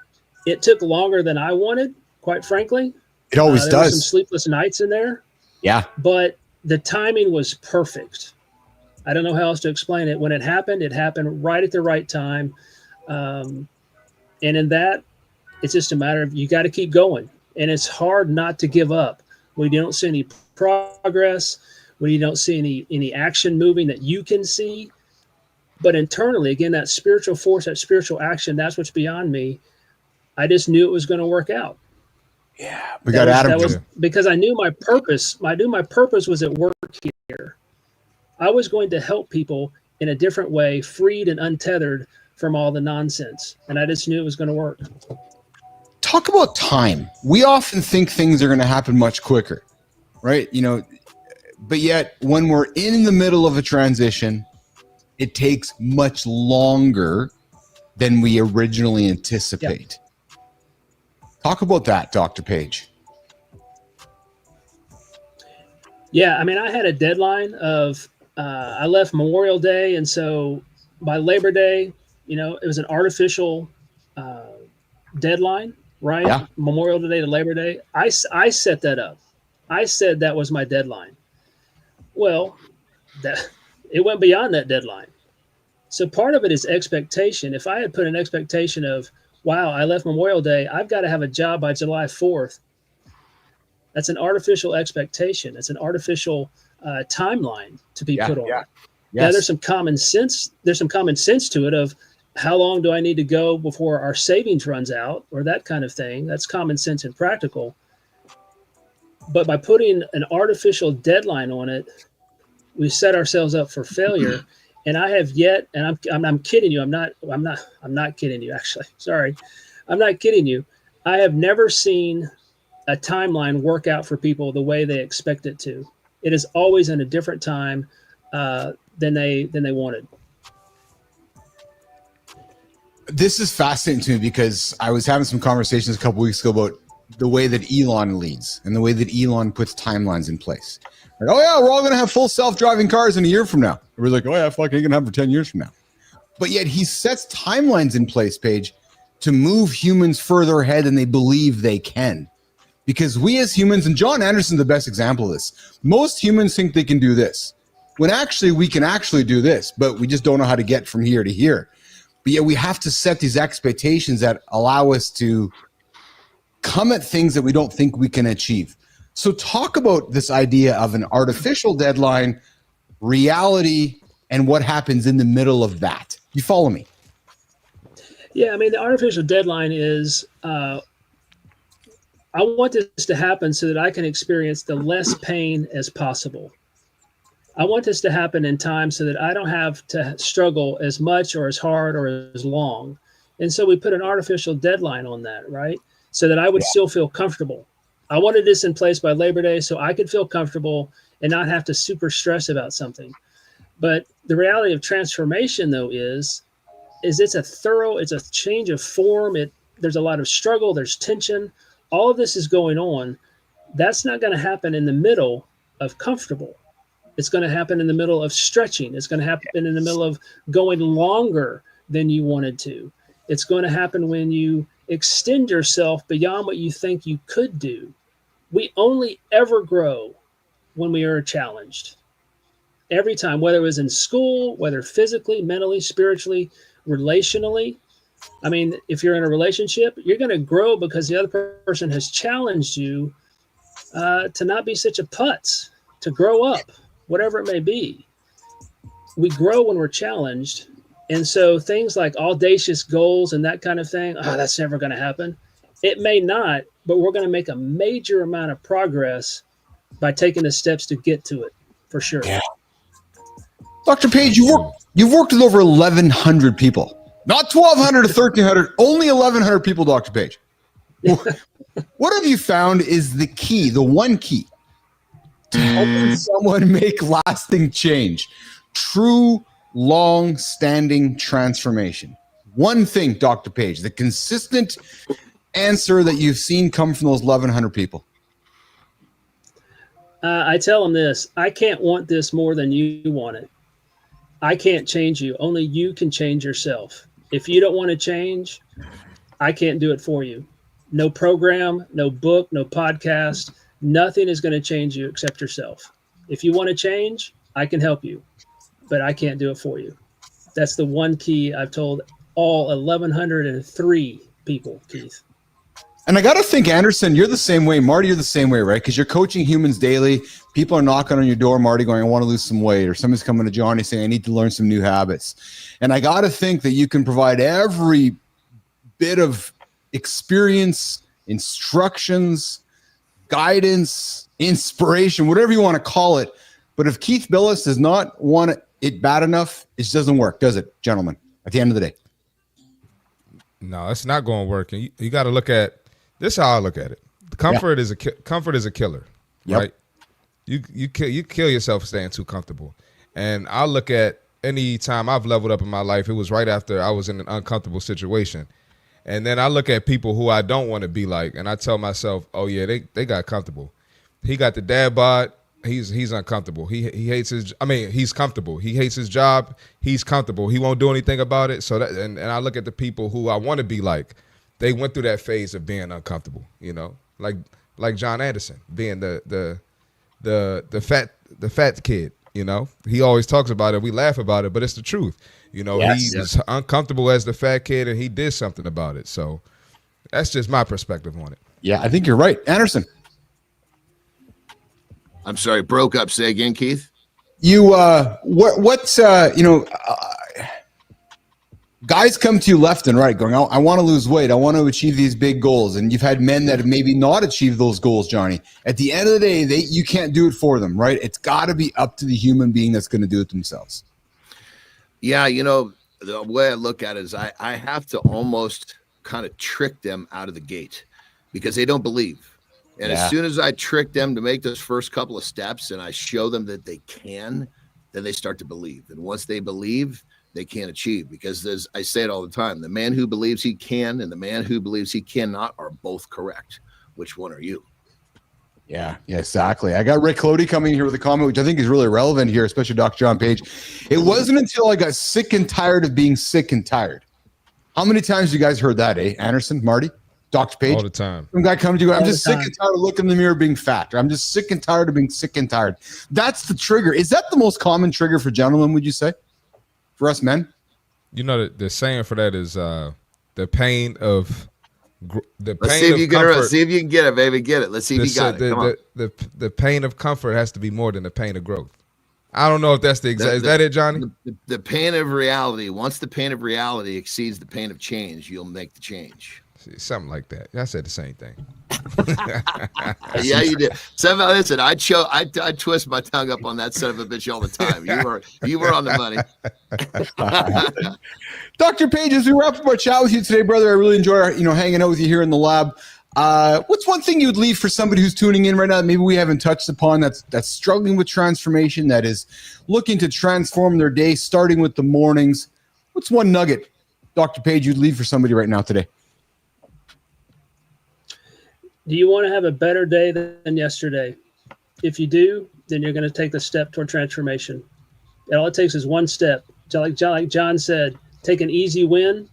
It took longer than I wanted, quite frankly. It always there were does. some sleepless nights in there. Yeah. But the timing was perfect. I don't know how else to explain it. When it happened right at the right time. And in that, it's just a matter of you got to keep going. And it's hard not to give up when you don't see any progress, when you don't see any action moving that you can see. But internally, again, that spiritual force, that spiritual action, that's what's beyond me. I just knew it was going to work out. Yeah, we got Adam. That was because I knew my purpose. I knew my purpose was at work here. I was going to help people in a different way, freed and untethered from all the nonsense. And I just knew it was going to work. Talk about time. We often think things are going to happen much quicker, right? But yet when we're in the middle of a transition, it takes much longer than we originally anticipate. Yep. Talk about that, Dr. Page. Yeah, I mean, I had a deadline of, I left Memorial Day. And so by Labor Day, it was an artificial deadline, right? Yeah. Memorial Day to Labor Day. I set that up. I said that was my deadline. Well, it went beyond that deadline. So part of it is expectation. If I had put an expectation of, wow, I left Memorial Day, I've got to have a job by July 4th. That's an artificial expectation. It's an artificial timeline to be put on. Yeah. Yes. Now there's some common sense. There's some common sense to it of how long do I need to go before our savings runs out or that kind of thing. That's common sense and practical. But by putting an artificial deadline on it, we set ourselves up for failure. And I have yet, and I'm kidding you. I'm not kidding you. Actually, sorry, I'm not kidding you. I have never seen a timeline work out for people the way they expect it to. It is always in a different time than they wanted. This is fascinating to me because I was having some conversations a couple weeks ago about the way that Elon leads and the way that Elon puts timelines in place. Like, oh yeah, we're all going to have full self-driving cars in a year from now. We're like, oh yeah, fuck, you're going to have for 10 years from now. But yet he sets timelines in place, Paige, to move humans further ahead than they believe they can. Because we as humans, and John Anderson's the best example of this, most humans think they can do this, when actually we can actually do this, but we just don't know how to get from here to here. But yet we have to set these expectations that allow us to come at things that we don't think we can achieve. So talk about this idea of an artificial deadline, reality, and what happens in the middle of that. You follow me? Yeah, I mean, the artificial deadline is I want this to happen so that I can experience the less pain as possible. I want this to happen in time so that I don't have to struggle as much or as hard or as long. And so we put an artificial deadline on that, right? So that I would still feel comfortable. I wanted this in place by Labor Day so I could feel comfortable and not have to super stress about something. But the reality of transformation, though, is it's a change of form. There's a lot of struggle, there's tension. All of this is going on. That's not going to happen in the middle of comfortable. It's going to happen in the middle of stretching. It's going to happen in the middle of going longer than you wanted to. It's going to happen when you extend yourself beyond what you think you could do. We only ever grow when we are challenged. Every time, whether it was in school, whether physically, mentally, spiritually, relationally. I mean, if you're in a relationship, you're going to grow because the other person has challenged you to not be such a putz, to grow up, whatever it may be. We grow when we're challenged. And so things like audacious goals and that kind of thing, that's never going to happen. It may not, but we're going to make a major amount of progress by taking the steps to get to it, for sure. Yeah. Dr. Page, you've worked with over 1,100 people. Not 1,200 or 1,300, only 1,100 people, Dr. Page. What have you found is the key, the one key to helping someone make lasting change? True, long-standing transformation. One thing, Dr. Page, the consistent answer that you've seen come from those 1,100 people. I tell them this: I can't want this more than you want it. I can't change you. Only you can change yourself. If you don't want to change, I can't do it for you. No program, no book, no podcast, nothing is going to change you except yourself. If you want to change, I can help you, but I can't do it for you. That's the one key I've told all 1,103 people, Keith. And I got to think, Andersen, you're the same way. Marty, you're the same way, right? Because you're coaching humans daily. People are knocking on your door, Marty, going, I want to lose some weight. Or somebody's coming to Johnny saying, I need to learn some new habits. And I got to think that you can provide every bit of experience, instructions, guidance, inspiration, whatever you want to call it. But if Keith Bilous does not want it bad enough, it just doesn't work, does it, gentlemen, at the end of the day? No, it's not going to work. And you got to look at this. How I look at it: comfort is a killer, right? You kill yourself staying too comfortable. And I look at any time I've leveled up in my life, it was right after I was in an uncomfortable situation. And then I look at people who I don't want to be like, and I tell myself, oh yeah, they got comfortable. He got the dad bod. He's uncomfortable. He hates he's comfortable. He hates his job. He's comfortable. He won't do anything about it. So that, and I look at the people who I want to be like, they went through that phase of being uncomfortable, like John Andersen being the fat kid, he always talks about it. We laugh about it, but it's the truth. He was uncomfortable as the fat kid and he did something about it. So that's just my perspective on it. Yeah, I think you're right. Andersen. I'm sorry, broke up. Say again, Keith. Guys come to you left and right going, I want to lose weight. I want to achieve these big goals. And you've had men that have maybe not achieved those goals, Johnny. At the end of the day, you can't do it for them, right? It's got to be up to the human being that's going to do it themselves. Yeah, the way I look at it is I have to almost kind of trick them out of the gate because they don't believe. And as soon as I trick them to make those first couple of steps and I show them that they can, then they start to believe. And once they believe, they can't achieve, because as I say it all the time, the man who believes he can and the man who believes he cannot are both correct. Which one are you? Yeah, exactly. I got Rick Clody coming here with a comment, which I think is really relevant here, especially Dr. John Page. It wasn't until I got sick and tired of being sick and tired. How many times have you guys heard that, Andersen, Marty? Dr. Page? All the time. Some guy comes to you, I'm just sick and tired of looking in the mirror being fat, or I'm just sick and tired of being sick and tired. That's the trigger. Is that the most common trigger for gentlemen, would you say? For us men? The saying for that is the pain of Let's see if you can get it, baby. Get it. Let's see if you got it. Come on. The pain of comfort has to be more than the pain of growth. I don't know if that's the exact. Is that it, Johnny? The pain of reality. Once the pain of reality exceeds the pain of change, you'll make the change. Something like that. I said the same thing. Yeah, you did. Somehow, listen, I twist my tongue up on that son of a bitch all the time. You were on the money. Dr. Page, as we wrap up our chat with you today, brother, I really enjoy hanging out with you here in the lab. What's one thing you would leave for somebody who's tuning in right now that maybe we haven't touched upon, that's struggling with transformation, that is looking to transform their day, starting with the mornings? What's one nugget, Dr. Page, you'd leave for somebody right now today? Do you want to have a better day than yesterday? If you do, then you're going to take the step toward transformation. And all it takes is one step. Like John said, take an easy win.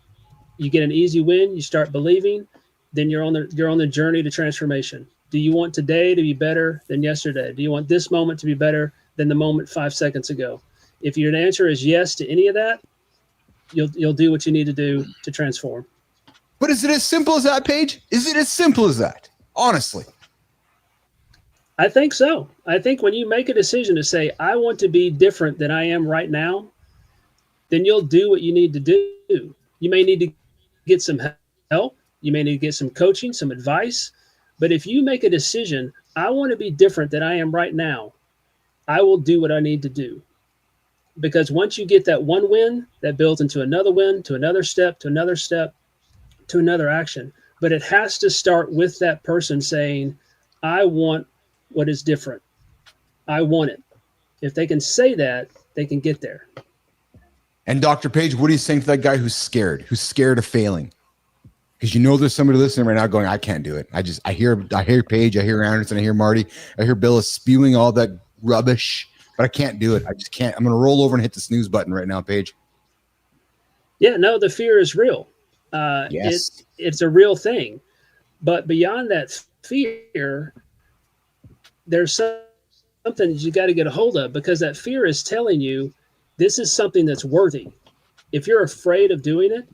You get an easy win. You start believing. Then you're on the journey to transformation. Do you want today to be better than yesterday? Do you want this moment to be better than the moment 5 seconds ago? If your answer is yes to any of that, you'll do what you need to do to transform. But is it as simple as that, Paige? Is it as simple as that? Honestly. I think so. I think when you make a decision to say, I want to be different than I am right now, then you'll do what you need to do. You may need to get some help. You may need to get some coaching, some advice. But if you make a decision, I want to be different than I am right now, I will do what I need to do. Because once you get that one win, that builds into another win, to another step, to another step, to another action. But it has to start with that person saying, I want what is different. I want it. If they can say that, they can get there. And Dr. Page, what are you saying to that guy who's scared of failing? Because there's somebody listening right now going, I can't do it. I hear Paige, I hear Andersen, I hear Marty, I hear Bilous spewing all that rubbish, but I can't do it. I just can't. I'm going to roll over and hit the snooze button right now, Paige. Yeah, no, the fear is real. Yes. It's a real thing. But beyond that fear, there's something you got to get a hold of, because that fear is telling you this is something that's worthy. If you're afraid of doing it,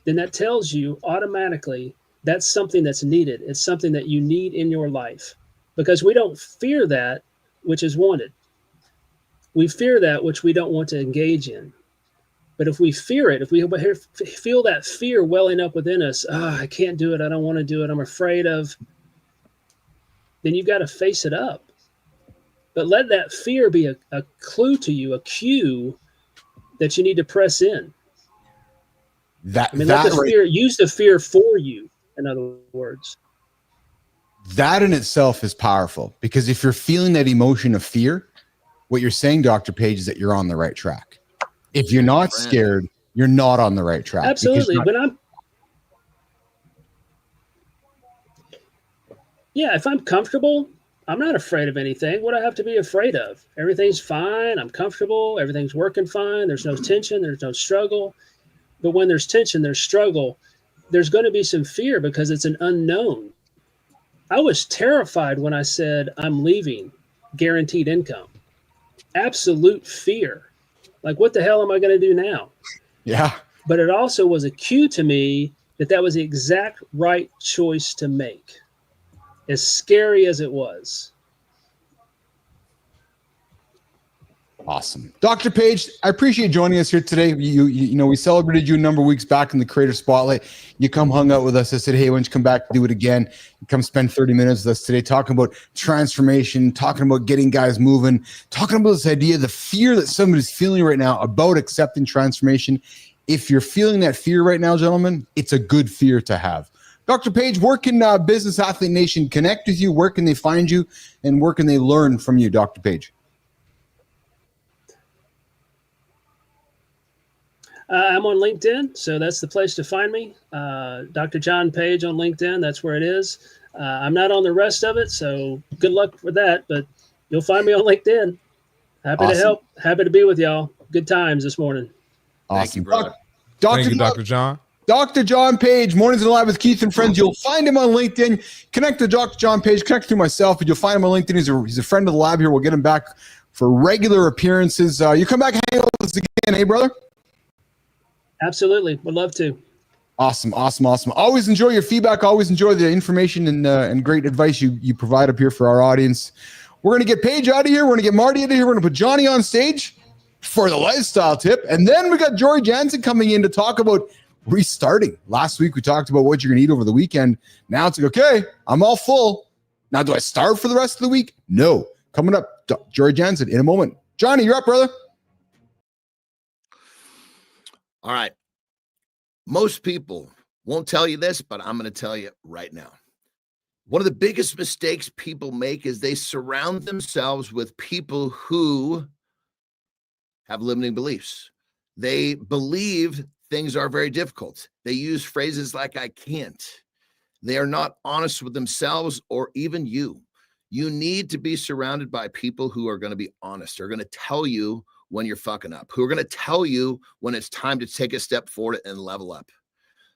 then that tells you automatically that's something that's needed. It's something that you need in your life, because we don't fear that which is wanted. We fear that which we don't want to engage in. But if we fear it, if we feel that fear welling up within us, I can't do it, I don't want to do it, I'm afraid of, then you've got to face it up. But let that fear be a clue to you, a cue that you need to press in. Let the fear, use the fear for you, in other words. That in itself is powerful, because if you're feeling that emotion of fear, what you're saying, Dr. Page, is that you're on the right track. If you're not scared, you're not on the right track. Absolutely. If I'm comfortable, I'm not afraid of anything. What do I have to be afraid of? Everything's fine. I'm comfortable. Everything's working fine. There's no tension. There's no struggle. But when there's tension, there's struggle. There's going to be some fear, because it's an unknown. I was terrified when I said I'm leaving guaranteed income. Absolute fear. Like, what the hell am I going to do now? Yeah. But it also was a cue to me that was the exact right choice to make, as scary as it was. Awesome. Dr. Page, I appreciate joining us here today. We celebrated you a number of weeks back in the Creator Spotlight. You hung out with us. I said, hey, why don't you come back to do it again? You come spend 30 minutes with us today talking about transformation, talking about getting guys moving, talking about this idea, the fear that somebody's feeling right now about accepting transformation. If you're feeling that fear right now, gentlemen, it's a good fear to have. Dr. Page, where can Business Athlete Nation connect with you? Where can they find you? And where can they learn from you, Dr. Page? I'm on LinkedIn, so that's the place to find me. Dr. John Page on LinkedIn, that's where it is. I'm not on the rest of it, so good luck with that, but you'll find me on LinkedIn. Happy to help. Happy to be with y'all. Good times this morning. Awesome. Thank you, brother. Thank you, Dr. John. Dr. John Page, Mornings in the Lab with Keith and Friends. You'll find him on LinkedIn. Connect to Dr. John Page. Connect through myself, and you'll find him on LinkedIn. He's a friend of the lab here. We'll get him back for regular appearances. You come back and hang out with us again, hey, brother? Absolutely. Would love to. Awesome. Always enjoy your feedback. Always enjoy the information and great advice you provide up here for our audience. We're going to get Paige out of here. We're going to get Marty out of here. We're going to put Johnny on stage for the lifestyle tip. And then we got Jory Jansen coming in to talk about restarting. Last week, we talked about what you're going to eat over the weekend. Now it's like, okay, I'm all full. Now, do I starve for the rest of the week? No. Coming up, Jory Jansen in a moment. Johnny, you're up, brother. All right. Most people won't tell you this, but I'm going to tell you right now. One of the biggest mistakes people make is they surround themselves with people who have limiting beliefs. They believe things are very difficult. They use phrases like, I can't. They are not honest with themselves or even you. You need to be surrounded by people who are going to be honest, who are going to tell you when you're fucking up, who are going to tell you when it's time to take a step forward and level up.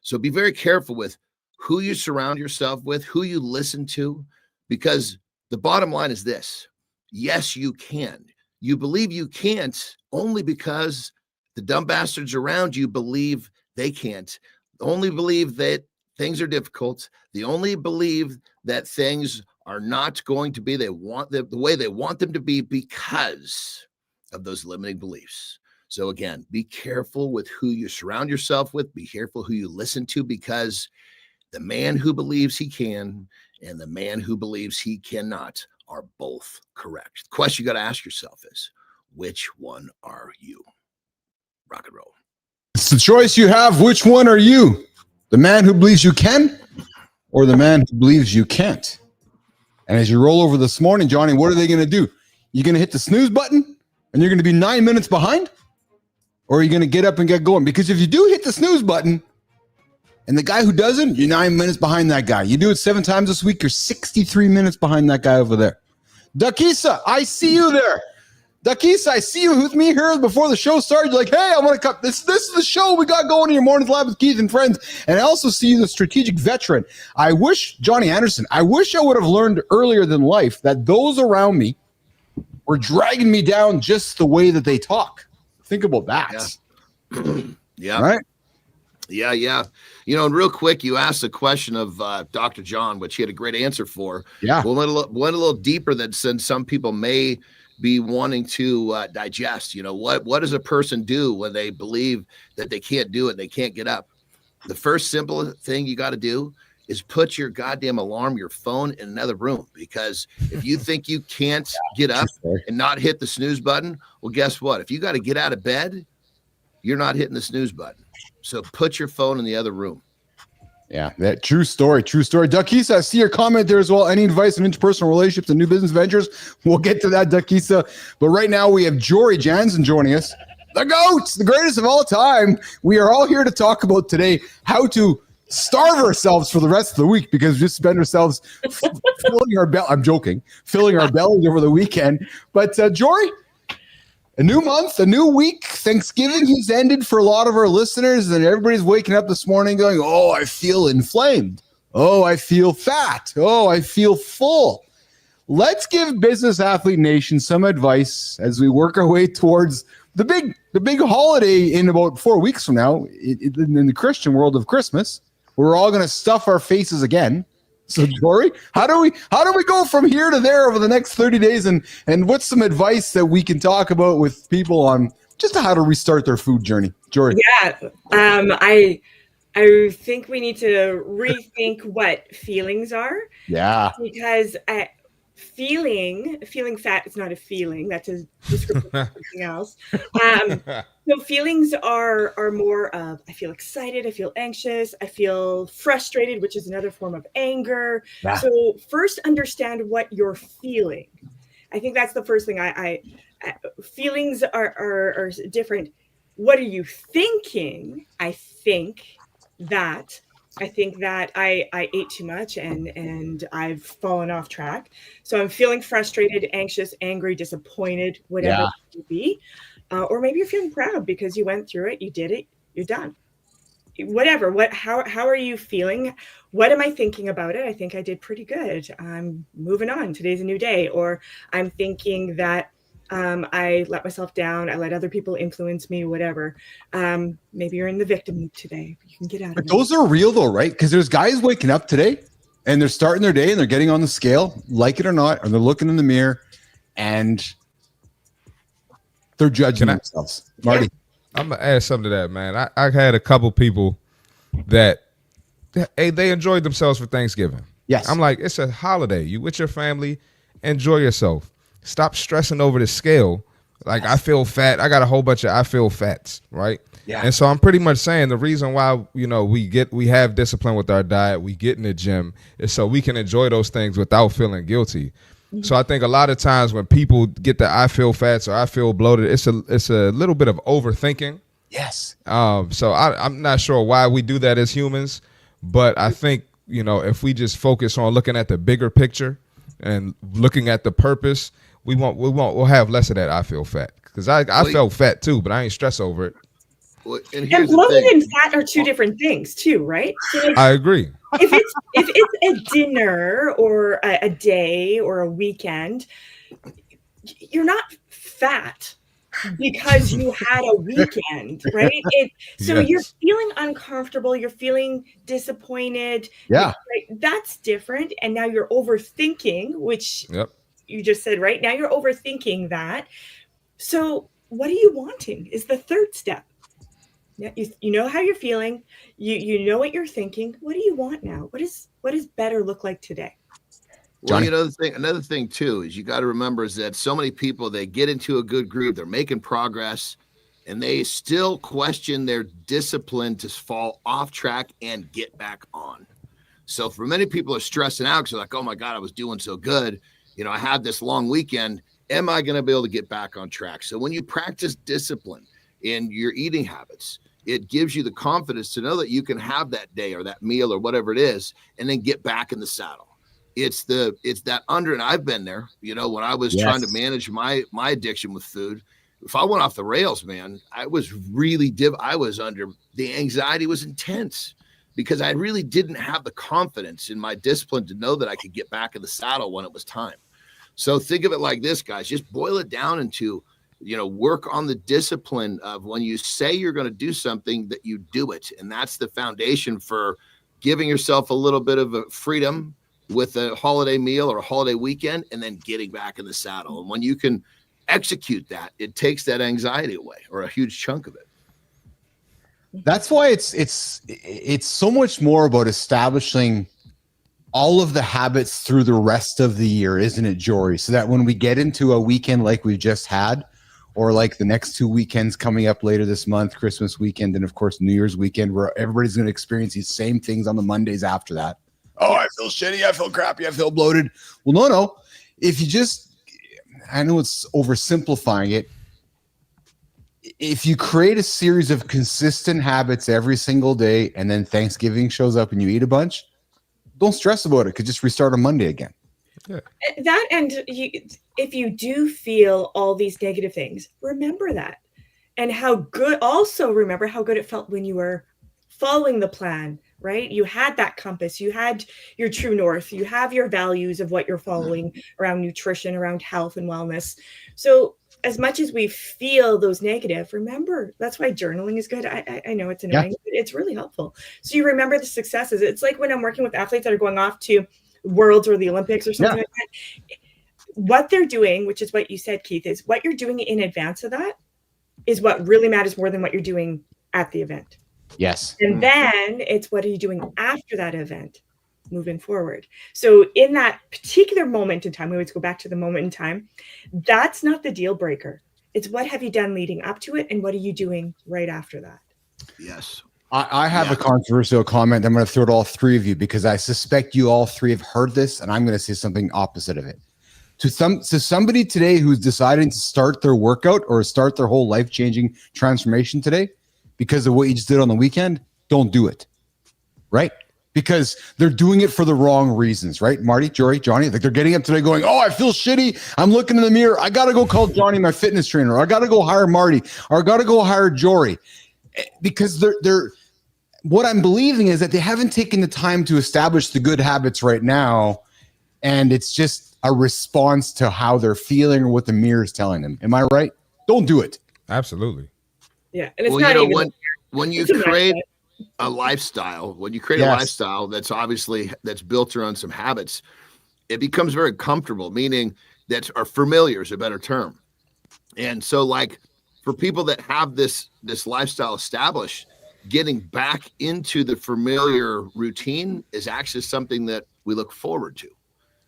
So be very careful with who you surround yourself with, who you listen to, because the bottom line is this. Yes, you can. You believe you can't only because the dumb bastards around you believe they can't, only believe that things are difficult. They only believe that things are not going to be the way they want them to be because of those limiting beliefs. So again, be careful with who you surround yourself with. Be careful who you listen to, because the man who believes he can and the man who believes he cannot are both correct. The question you got to ask yourself is, which one are you? Rock and roll. It's the choice you have. Which one are you? The man who believes you can, or the man who believes you can't? And as you roll over this morning, Johnny, what are they going to do? You're going to hit the snooze button and you're going to be 9 minutes behind? Or are you going to get up and get going? Because if you do hit the snooze button and the guy who doesn't, you're 9 minutes behind that guy. You do it 7 times this week, you're 63 minutes behind that guy over there. Dakisa, I see you there. Dakisa, I see you with me here before the show started. You're like, hey, I want to come. This is the show we got going in your mornings live with Keith and friends. And I also see you, the strategic veteran. I wish, Johnny Anderson, I wish I would have learned earlier than life that those around me were dragging me down just the way that they talk. Think about that. Yeah. Yeah. Right? Yeah, yeah. You know, and real quick, you asked the question of Dr. John, which he had a great answer for. Yeah. Well, went a little deeper than some people may be wanting to digest. You know, what does a person do when they believe that they can't do it, they can't get up? The first simple thing you got to do is put your goddamn alarm, your phone, in another room. Because if you think you can't get up and not hit the snooze button, well, guess what? If you got to get out of bed, you're not hitting the snooze button. So put your phone in the other room. Yeah, that true story. Dakisa, I see your comment there as well. Any advice on interpersonal relationships and new business ventures? We'll get to that, Dakisa. But right now we have Jory Jansen joining us. The GOAT, the greatest of all time. We are all here to talk about today how to starve ourselves for the rest of the week, because we just spend ourselves filling our belly. I'm joking, filling our bellies over the weekend. But Jory, a new month, a new week. Thanksgiving has ended for a lot of our listeners, and everybody's waking up this morning going, oh, I feel inflamed. Oh, I feel fat. Oh, I feel full. Let's give Business Athlete Nation some advice as we work our way towards the big holiday in about 4 weeks from now in the Christian world of Christmas. We're all going to stuff our faces again. So, Jory, how do we go from here to there over the next 30 days? And what's some advice that we can talk about with people on just how to restart their food journey? Jory. Yeah, I think we need to rethink what feelings are. Yeah. Because feeling fat is not a feeling. That's a description of something else. So feelings are more of, I feel excited, I feel anxious, I feel frustrated, which is another form of anger. Yeah. So first understand what you're feeling. I think that's the first thing. Feelings are different. What are you thinking? I think that I ate too much and I've fallen off track. So I'm feeling frustrated, anxious, angry, disappointed, whatever it would be. Or maybe you're feeling proud because you went through it, you did it, you're done. Whatever. How are you feeling? What am I thinking about it? I think I did pretty good. I'm moving on. Today's a new day. Or I'm thinking that I let myself down. I let other people influence me, whatever. Maybe you're in the victim loop today. You can get out of it. Those are real though, right? Because there's guys waking up today and they're starting their day and they're getting on the scale, like it or not, or they're looking in the mirror and they're judging themselves. Marty. I'm going to add something to that, man. I had a couple people that hey, they enjoyed themselves for Thanksgiving. Yes. I'm like, it's a holiday. You with your family, enjoy yourself. Stop stressing over the scale. Like, I feel fat. I got a whole bunch of I feel fats, right? Yeah. And so I'm pretty much saying the reason why, we have discipline with our diet, we get in the gym, is so we can enjoy those things without feeling guilty. So I think a lot of times when people get the I feel fats or I feel bloated, it's a little bit of overthinking. Yes. So I'm not sure why we do that as humans, but I think, if we just focus on looking at the bigger picture and looking at the purpose, we'll have less of that I feel fat. Because I felt fat too, but I ain't stress over it. Well, and And bloated and fat are two different things too, right? So like, I agree. if it's a dinner or a day or a weekend, you're not fat because you had a weekend, right? So Yes. you're feeling uncomfortable, you're feeling disappointed. Yeah. Right? That's different. And now you're overthinking, which Yep. you just said, right? Now you're overthinking that. So what are you wanting is the third step. Yeah, you know how you're feeling. You know what you're thinking. What do you want now? What does better look like today? Well, another thing too is you got to remember is that so many people, they get into a good groove, they're making progress, and they still question their discipline to fall off track and get back on. So for many people are stressing out because they're like, oh my God, I was doing so good. I had this long weekend. Am I going to be able to get back on track? So when you practice discipline in your eating habits, it gives you the confidence to know that you can have that day or that meal or whatever it is, and then get back in the saddle. It's that and I've been there, when I was trying to manage my addiction with food. If I went off the rails, man, I was really I was under, the anxiety was intense because I really didn't have the confidence in my discipline to know that I could get back in the saddle when it was time. So think of it like this, guys, just boil it down into, work on the discipline of when you say you're going to do something, that you do it. And that's the foundation for giving yourself a little bit of a freedom with a holiday meal or a holiday weekend, and then getting back in the saddle. And when you can execute that, it takes that anxiety away, or a huge chunk of it. That's why it's so much more about establishing all of the habits through the rest of the year, isn't it, Jory? So that when we get into a weekend like we just had, or like the next 2 weekends coming up later this month, Christmas weekend, and of course New Year's weekend, where everybody's going to experience these same things on the Mondays after that. Oh, I feel shitty. I feel crappy. I feel bloated. Well, no. If you just, I know it's oversimplifying it. If you create a series of consistent habits every single day, and then Thanksgiving shows up and you eat a bunch, don't stress about it. Could just restart on Monday again. Yeah. That, and if you do feel all these negative things, remember that. And also remember how good it felt when you were following the plan, right? You had that compass, you had your true north, you have your values of what you're following around nutrition, around health and wellness. So as much as we feel those negative, remember, that's why journaling is good. I know it's annoying, but it's really helpful. So you remember the successes. It's like when I'm working with athletes that are going off to Worlds or the Olympics or something like that. What they're doing, which is what you said, Keith, is what you're doing in advance of that is what really matters more than what you're doing at the event. Yes. And then it's what are you doing after that event moving forward? So in that particular moment in time, we always go back to the moment in time. That's not the deal breaker. It's what have you done leading up to it, and what are you doing right after that? Yes. I have a controversial comment. I'm going to throw it to all three of you because I suspect you all three have heard this, and I'm going to say something opposite of it. To somebody today who's deciding to start their workout or start their whole life-changing transformation today because of what you just did on the weekend, don't do it, right? Because they're doing it for the wrong reasons, right? Marty, Jory, Johnny, like they're getting up today going, oh, I feel shitty. I'm looking in the mirror. I got to go call Johnny, my fitness trainer. Or I got to go hire Marty, or I got to go hire Jory. Because they're what I'm believing is that they haven't taken the time to establish the good habits right now. And it's just a response to how they're feeling or what the mirror is telling them. Am I right? Don't do it. Absolutely. Yeah. And it's not even when you create a lifestyle, a lifestyle that's obviously that's built around some habits, it becomes very comfortable, meaning that are familiar is a better term. And so like for people that have this lifestyle established, getting back into the familiar routine is actually something that we look forward to.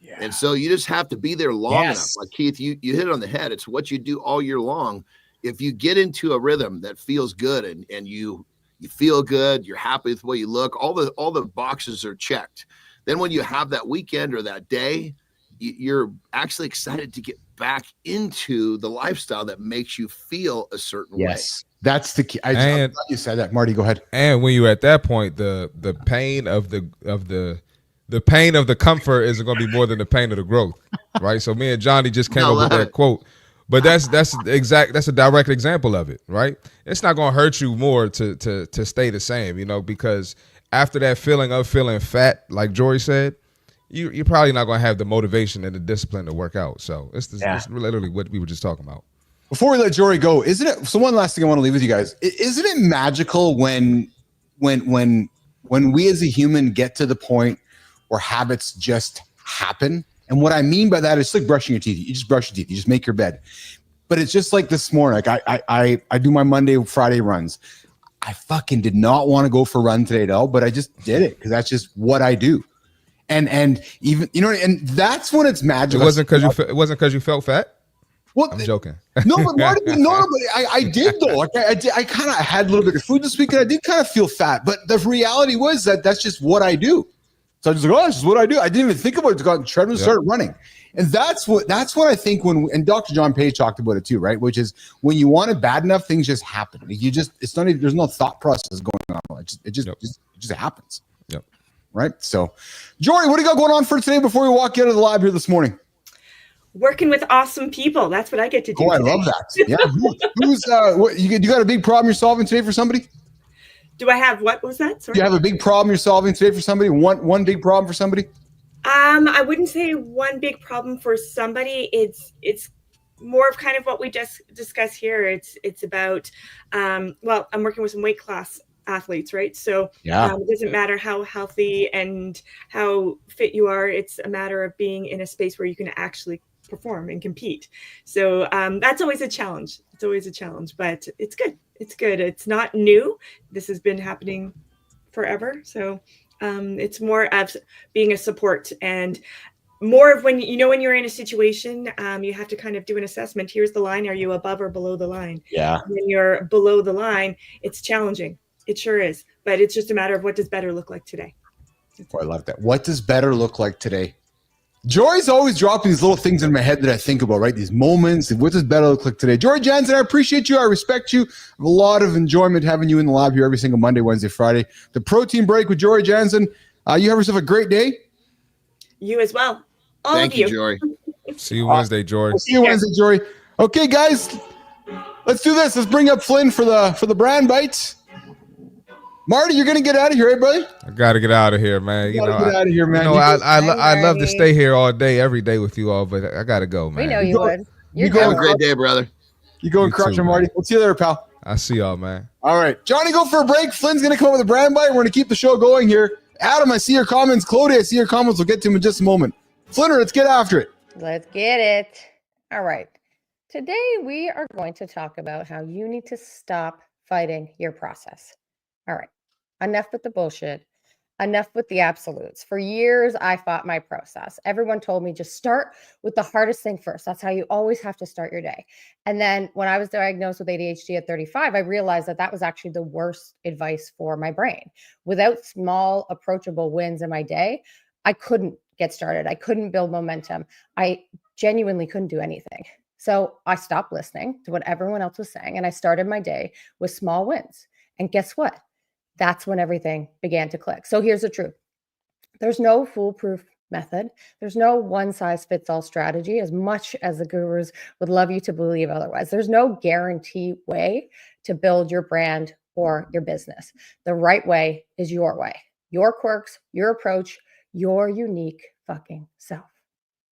Yeah. And so you just have to be there long enough. Like Keith, you hit it on the head. It's what you do all year long. If you get into a rhythm that feels good and you feel good, you're happy with the way you look, all the boxes are checked. Then when you have that weekend or that day, you're actually excited to get back into the lifestyle that makes you feel a certain way. That's the key. I'm glad you said that, Marty. Go ahead. And when you're at that point, the pain of the pain of the comfort isn't going to be more than the pain of the growth, right? So me and Johnny just came up with that quote, but that's a direct example of it, right? It's not going to hurt you more to stay the same, you know, because after that feeling of feeling fat, like Jory said, you're probably not going to have the motivation and the discipline to work out. So it's literally what we were just talking about. Before we let Jory go, isn't it? So one last thing I want to leave with you guys. Isn't it magical when we as a human get to the point where habits just happen? And what I mean by that is like brushing your teeth. You just brush your teeth. You just make your bed. But it's just like this morning. Like I do my Monday, Friday runs. I fucking did not want to go for a run today at all, but I just did it because that's just what I do. And even, you know, and that's when it's magical. It wasn't because you felt fat. Well, I'm joking. No, but Marty, I did though. Like I kind of had a little bit of food this week, and I did kind of feel fat. But the reality was that's just what I do. So I was like, oh, this is what I do. I didn't even think about it. To go out and treadmill and start running. And that's what I think and Dr. John Page talked about it too, right? Which is when you want it bad enough, things just happen. It's not even, there's no thought process going on. It just happens. Yep. Right. So, Jory, what do you got going on for today before we walk out of the lab here this morning? Working with awesome people. That's what I get to do. Oh, I love that. Yeah. You got a big problem you're solving today for somebody? Do I have, what was that? Sorry. Do you have a big problem you're solving today for somebody? One big problem for somebody? I wouldn't say one big problem for somebody. It's more of kind of what we just discussed here. It's about, well, I'm working with some weight class athletes, right? So it doesn't matter how healthy and how fit you are. It's a matter of being in a space where you can actually perform and compete. So that's always a challenge. It's always a challenge, but it's good. It's good. It's not new. This has been happening forever. So it's more of being a support and more of when you're in a situation, you have to kind of do an assessment. Here's the line. Are you above or below the line? Yeah. When you're below the line, it's challenging. It sure is. But it's just a matter of what does better look like today. Oh, I love that. What does better look like today? Jory's always dropping these little things in my head that I think about, right? These moments. What does better look like today? Jory Jansen, I appreciate you. I respect you. I have a lot of enjoyment having you in the lab here every single Monday, Wednesday, Friday. The protein break with Jory Jansen. You have yourself a great day. You as well. Thank you, Jory. See you Wednesday, Jory. See you Wednesday, Jory. Okay, guys, let's do this. Let's bring up Flynn for the brand bites. Marty, you're gonna get out of here, right, buddy? I gotta get out of here, man. Get out of here, man. I love to stay here all day, every day with you all, but I gotta go, man. We know you would. You go. Have a great day, brother. You go and crush him, Marty. We'll see you later, pal. I'll see y'all, man. All right, Johnny, go for a break. Flynn's gonna come up with a brand bite. We're gonna keep the show going here. Adam, I see your comments. Clody, I see your comments. We'll get to them in just a moment. Flinner, let's get after it. Let's get it. All right. Today, we are going to talk about how you need to stop fighting your process. All right. Enough with the bullshit. Enough with the absolutes. For years, I fought my process. Everyone told me just start with the hardest thing first. That's how you always have to start your day. And then when I was diagnosed with ADHD at 35, I realized that was actually the worst advice for my brain. Without small, approachable wins in my day, I couldn't get started. I couldn't build momentum. I genuinely couldn't do anything. So I stopped listening to what everyone else was saying, and I started my day with small wins. And guess what? That's when everything began to click. So here's the truth. There's no foolproof method. There's no one-size-fits-all strategy, as much as the gurus would love you to believe otherwise. There's no guarantee way to build your brand or your business. The right way is your way. Your quirks, your approach, your unique fucking self.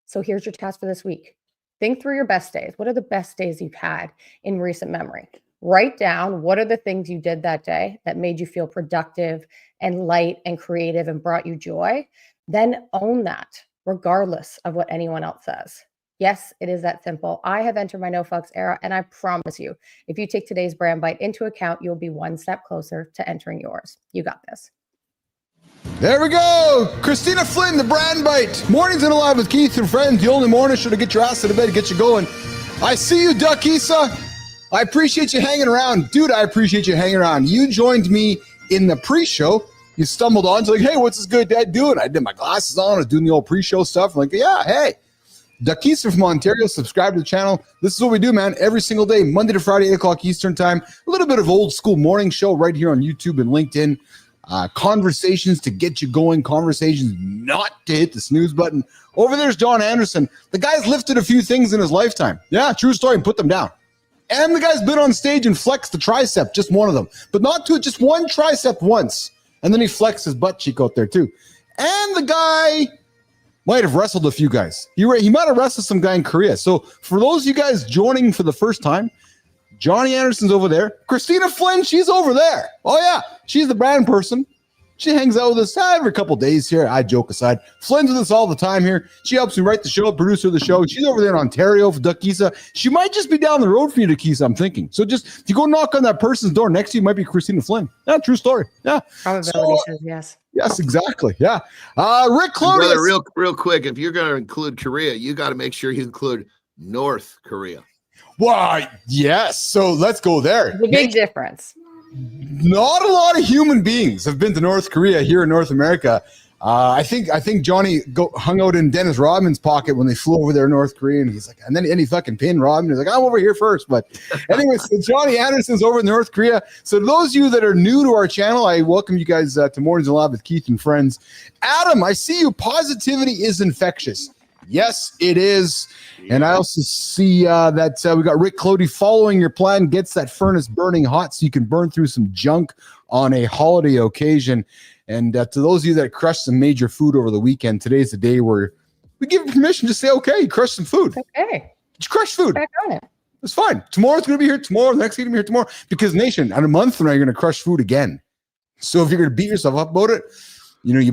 So here's your task for this week. Think through your best days. What are the best days you've had in recent memory? Write down what are the things you did that day that made you feel productive and light and creative and brought you joy. Then own that, regardless of what anyone else says. Yes, it is that simple. I have entered my no fucks era, and I promise you, if you take today's brand bite into account, you'll be one step closer to entering yours. You got this. There we go. Kristina Flynn, the brand bite. Mornings and Alive with Keith and friends. The only morning should get your ass out of bed, get you going. I see you, Duck Issa. I appreciate you hanging around. Dude, I appreciate you hanging around. You joined me in the pre-show. You stumbled on to like, hey, what's this good dad doing? I did my glasses on. I was doing the old pre-show stuff. I'm like, yeah, hey. Duckisa from Ontario, subscribe to the channel. This is what we do, man. Every single day, Monday to Friday, 8 o'clock Eastern time. A little bit of old school morning show right here on YouTube and LinkedIn. Conversations to get you going. Conversations not to hit the snooze button. Over there's John Andersen. The guy's lifted a few things in his lifetime. Yeah, true story, and put them down. And the guy's been on stage and flexed the tricep, just one of them. But not two, just one tricep once. And then he flexed his butt cheek out there too. And the guy might have wrestled a few guys. He might have wrestled some guy in Korea. So for those of you guys joining for the first time, Johnny Anderson's over there. Kristina Flynn, she's over there. Oh, yeah. She's the brand person. She hangs out with us every couple days here. I joke aside. Flynn's with us all the time here. She helps me write the show, producer of the show. She's over there in Ontario for Duckisa. She might just be down the road from you, Duckisa, I'm thinking. So just, if you go knock on that person's door next to you, it might be Kristina Flynn. Yeah, true story. Yeah. Probability says yes. Yes, exactly. Yeah. Rick Claudius. Brother, real quick, if you're going to include Korea, you got to make sure you include North Korea. Why, yes. So let's go there. The big difference. Not a lot of human beings have been to North Korea here in North America. I think Johnny hung out in Dennis Rodman's pocket when they flew over there in North Korea, and he's like, and then he fucking pinned Rodman. He's like, I'm over here first. But anyways, so Johnny Anderson's over in North Korea. So those of you that are new to our channel, I welcome you guys to Mornings Alive with Keith and friends. Adam, I see you. Positivity is infectious. Yes, it is. And I also see that we got Rick Clody. Following your plan gets that furnace burning hot so you can burn through some junk on a holiday occasion. And to those of you that crushed some major food over the weekend, today's the day where we give you permission to say, okay, you crushed some food. Okay. Just crush food. Back on it. It's fine. Tomorrow's going to be here tomorrow. The next day going to be here tomorrow. Because, nation, in a month from now, you're going to crush food again. So if you're going to beat yourself up about it, you know, you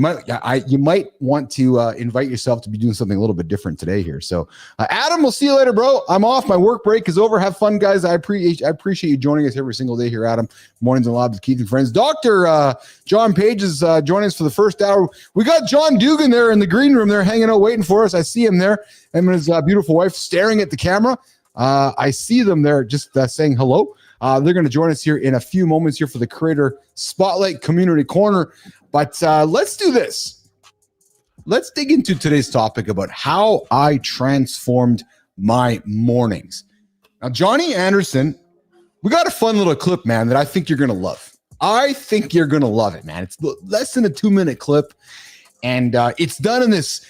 might want to invite yourself to be doing something a little bit different today here. So, Adam, we'll see you later, bro. I'm off. My work break is over. Have fun, guys. I appreciate you joining us every single day here, Adam. Mornings and Live with Keith and friends. Dr. John Page is joining us for the first hour. We got John Dugan there in the green room there hanging out waiting for us. I see him there. Him and his beautiful wife staring at the camera. I see them there just saying hello. They're going to join us here in a few moments here for the Creator Spotlight Community Corner. But let's do this. Let's dig into today's topic about how I transformed my mornings. Now, Johnny Andersen, we got a fun little clip, man, that I think you're going to love. I think you're going to love it, man. It's less than a 2-minute clip, and it's done in this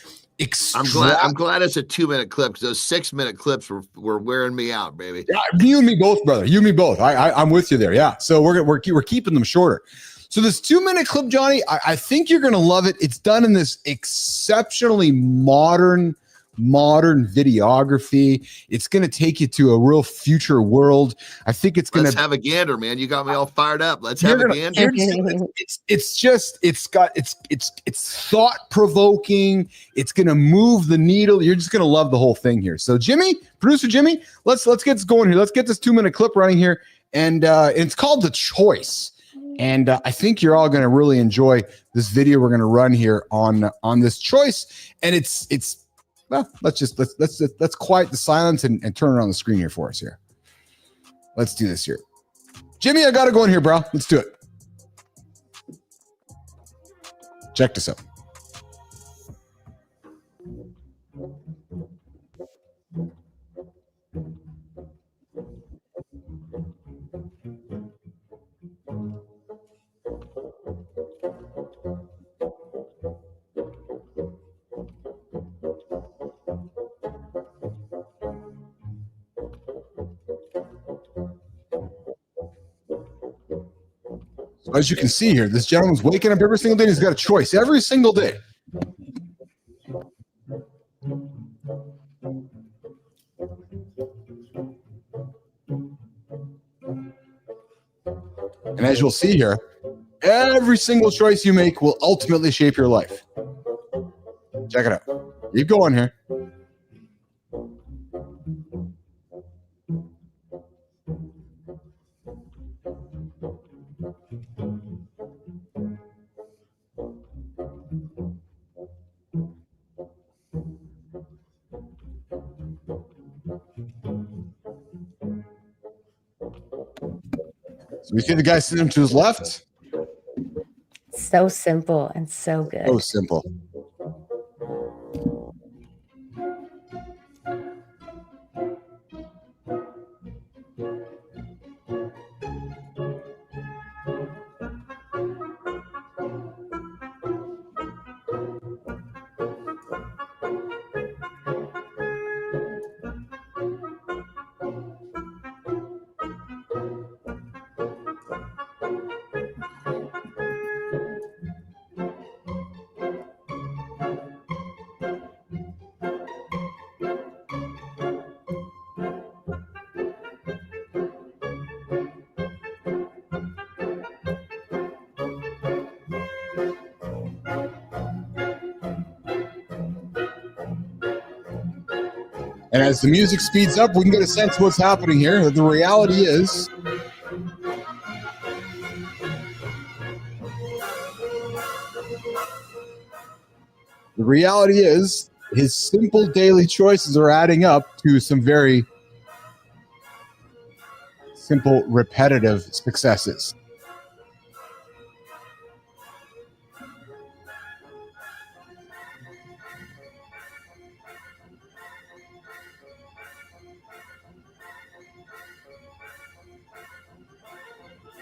I'm glad it's a 2-minute clip, because those 6-minute clips were wearing me out, baby. Yeah, you and me both, brother. You and me both. I'm with you there. Yeah. So we're keeping them shorter. So this 2-minute clip, Johnny, I think you're going to love it. It's done in this exceptionally modern videography. It's going to take you to a real future world. I think it's going to have a gander, man. You got me all fired up. Let's have a gander. It's thought provoking. It's going to move the needle. You're just going to love the whole thing here. So Jimmy, producer Jimmy, let's get this going here. Let's get this 2-minute clip running here. And it's called The Choice. And I think you're all going to really enjoy this video we're going to run here on this choice. And well, let's quiet the silence and turn it on the screen here for us here. Let's do this here. Jimmy, I got to go in here, bro. Let's do it. Check this out. So as you can see here, this gentleman's waking up every single day. He's got a choice every single day. And as you'll see here, every single choice you make will ultimately shape your life. Check it out. Keep going here. So we see the guy sitting to his left. So simple and so good. So simple. And as the music speeds up, we can get a sense of what's happening here. The reality is his simple daily choices are adding up to some very simple, repetitive successes.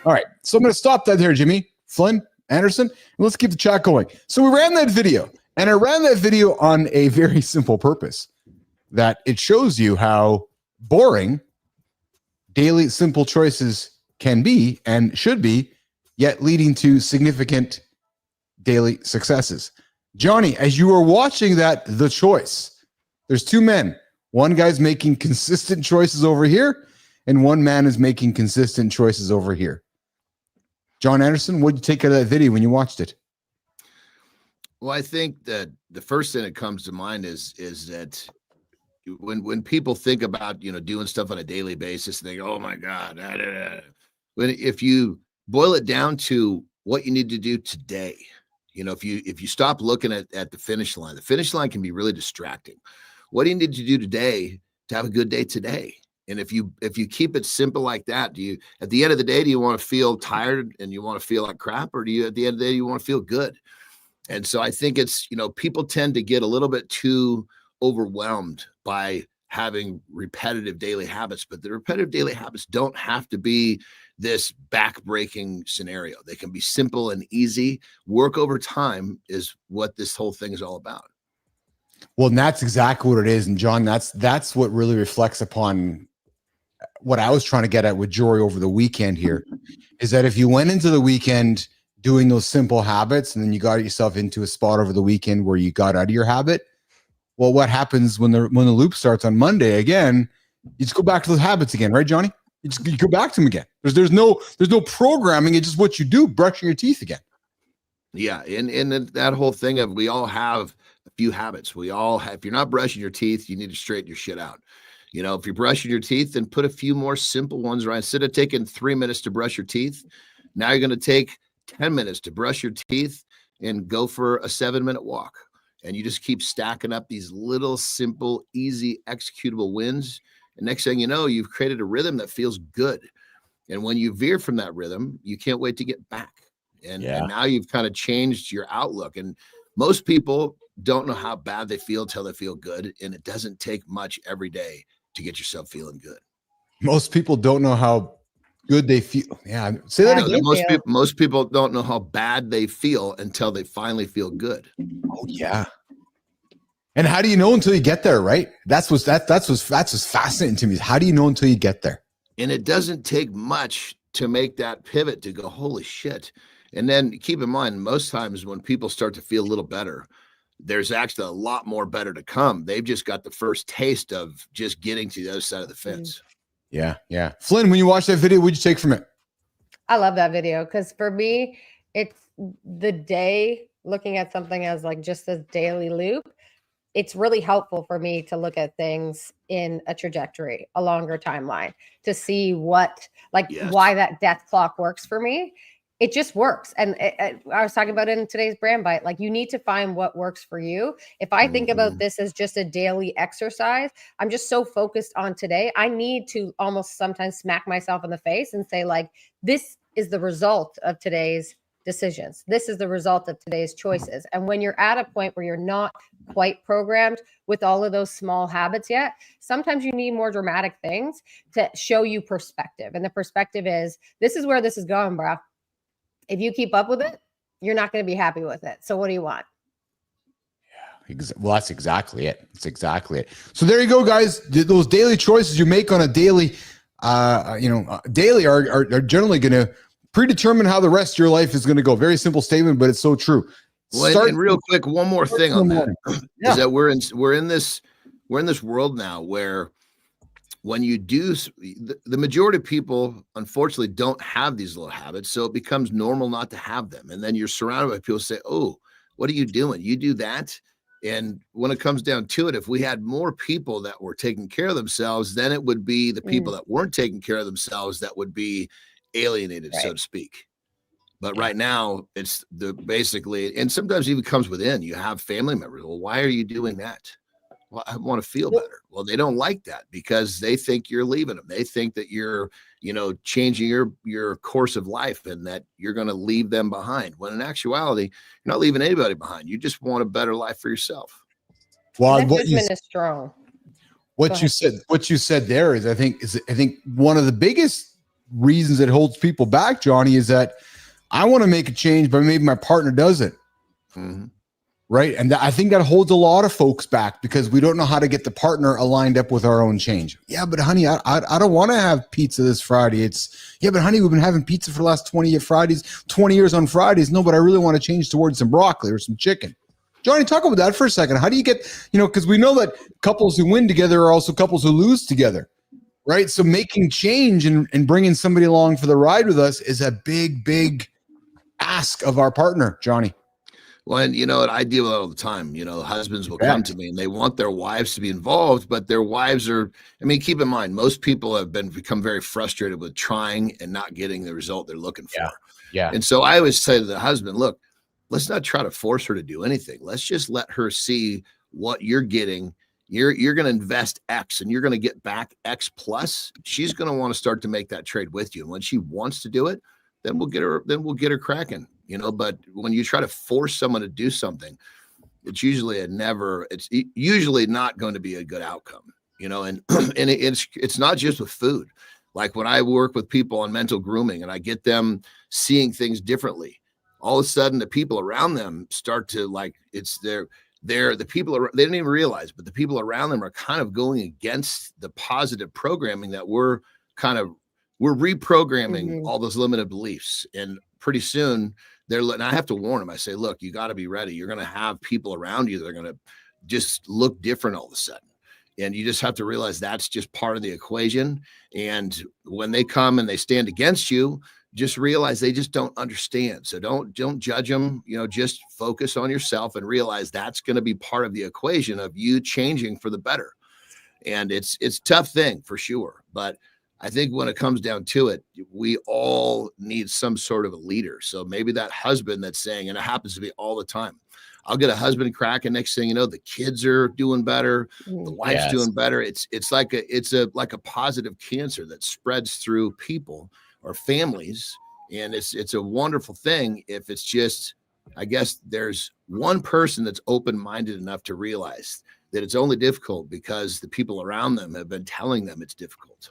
All right, so I'm going to stop that there, Jimmy, Flynn, Anderson, and let's keep the chat going. So we ran that video, and I ran that video on a very simple purpose, that it shows you how boring daily simple choices can be and should be, yet leading to significant daily successes. Johnny, as you were watching that, The Choice, there's two men. One guy's making consistent choices over here, and one man is making consistent choices over here. John Anderson, what did you take out of that video when you watched it? Well, I think that the first thing that comes to mind is that when people think about, doing stuff on a daily basis, they go, oh my God. If you boil it down to what you need to do today, if you stop looking at the finish line can be really distracting. What do you need to do today to have a good day today? And if you keep it simple like that, at the end of the day, do you want to feel tired and you want to feel like crap, or do you at the end of the day you want to feel good? And so I think it's, people tend to get a little bit too overwhelmed by having repetitive daily habits, but the repetitive daily habits don't have to be this back-breaking scenario. They can be simple and easy. Work over time is what this whole thing is all about. Well, and that's exactly what it is. And John, that's what really reflects upon what I was trying to get at with Jory over the weekend here, is that if you went into the weekend doing those simple habits and then you got yourself into a spot over the weekend where you got out of your habit, well, what happens when the loop starts on Monday again? You just go back to those habits again, right, Johnny? You go back to them again. There's no programming. It's just what you do, brushing your teeth again. Yeah, and that whole thing of, we all have a few habits. We all have. If you're not brushing your teeth, you need to straighten your shit out. If you're brushing your teeth, then put a few more simple ones right. Instead of taking 3 minutes to brush your teeth, now you're going to take 10 minutes to brush your teeth and go for a 7-minute walk. And you just keep stacking up these little, simple, easy, executable wins. And next thing you know, you've created a rhythm that feels good. And when you veer from that rhythm, you can't wait to get back. And now you've kind of changed your outlook. And most people don't know how bad they feel till they feel good. And it doesn't take much every day to get yourself feeling good. Most people don't know how good they feel. Yeah. Say that again. Most people don't know how bad they feel until they finally feel good. Oh yeah. And how do you know until you get there, right? That's what's fascinating to me. How do you know until you get there? And it doesn't take much to make that pivot to go, holy shit. And then keep in mind, most times when people start to feel a little better, there's actually a lot more better to come. They've just got the first taste of just getting to the other side of the fence. Yeah. Yeah. Flynn, when you watch that video, what'd you take from it? I love that video, because for me, it's the day, looking at something as like just a daily loop. It's really helpful for me to look at things in a trajectory, a longer timeline, to see why that death clock works for me. it just works. And I was talking about it in today's brand bite. Like, you need to find what works for you. If I think about this as just a daily exercise, I'm just so focused on today. I need to almost sometimes smack myself in the face and say, like, this is the result of today's decisions. This is the result of today's choices. And when you're at a point where you're not quite programmed with all of those small habits yet, sometimes you need more dramatic things to show you perspective. And the perspective is, this is where this is going, bro. If you keep up with it, you're not going to be happy with it. So what do you want? Well, that's exactly it. That's exactly it. So there you go, guys. Those daily choices you make on a daily, daily are generally going to predetermine how the rest of your life is going to go. Very simple statement, but it's so true. Well, and real quick, one more thing on that is that we're in this world now where when you do, the majority of people unfortunately don't have these little habits, so it becomes normal not to have them. And then you're surrounded by people who say, "Oh, what are you doing? You do that?" And when it comes down to it, if we had more people that were taking care of themselves, then it would be the people that weren't taking care of themselves that would be alienated, so to speak. But right now, it's basically, and sometimes even comes within. You have family members. Well, why are you doing that? Well, I want to feel better. Well, they don't like that because they think you're leaving them. They think that you're, changing your course of life and that you're going to leave them behind. When in actuality, you're not leaving anybody behind. You just want a better life for yourself. Well, what you is strong. What you said there is, I think one of the biggest reasons it holds people back, Johnny, is that I want to make a change, but maybe my partner doesn't. Mm-hmm. Right. And I think that holds a lot of folks back because we don't know how to get the partner aligned up with our own change. Yeah, but honey, I don't want to have pizza this Friday. But honey, we've been having pizza for the last 20 years on Fridays. No, but I really want to change towards some broccoli or some chicken. Johnny, talk about that for a second. How do you get, because we know that couples who win together are also couples who lose together. Right. So making change and bringing somebody along for the ride with us is a big, big ask of our partner, Johnny. Well, and I deal with it all the time. Husbands will come to me and they want their wives to be involved, but their wives keep in mind, most people have become very frustrated with trying and not getting the result they're looking for. Yeah. And so I always say to the husband, look, let's not try to force her to do anything. Let's just let her see what you're getting. You're going to invest X and you're going to get back X plus. She's going to want to start to make that trade with you. And when she wants to do it, then we'll get her cracking. But when you try to force someone to do something, it's usually not going to be a good outcome, and it's not just with food. Like when I work with people on mental grooming and I get them seeing things differently, all of a sudden the people around them start to they didn't even realize, but the people around them are kind of going against the positive programming that we're reprogramming all those limited beliefs. And pretty soon and I have to warn them. I say, look, you got to be ready. You're going to have people around you that are going to just look different all of a sudden. And you just have to realize that's just part of the equation. And when they come and they stand against you, just realize they just don't understand. So don't judge them, just focus on yourself and realize that's going to be part of the equation of you changing for the better. And it's a tough thing for sure. But I think when it comes down to it, we all need some sort of a leader. So maybe that husband that's saying, and it happens to be all the time, I'll get a husband cracking. Next thing you know, the kids are doing better. The wife's doing better. It's like a positive cancer that spreads through people or families. And it's a wonderful thing if it's just, I guess there's one person that's open-minded enough to realize that it's only difficult because the people around them have been telling them it's difficult.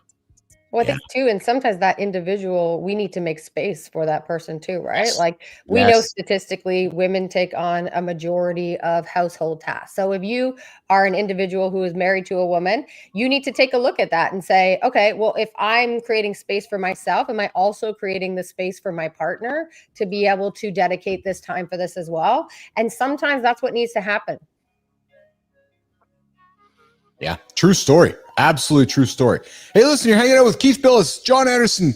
Well, I think too, and sometimes that individual, we need to make space for that person too, right? Like we know statistically women take on a majority of household tasks. So if you are an individual who is married to a woman, you need to take a look at that and say, okay, well, if I'm creating space for myself, am I also creating the space for my partner to be able to dedicate this time for this as well? And sometimes that's what needs to happen. Yeah, true story. Absolute true story. Hey, listen, you're hanging out with Keith Bilous, John Andersen,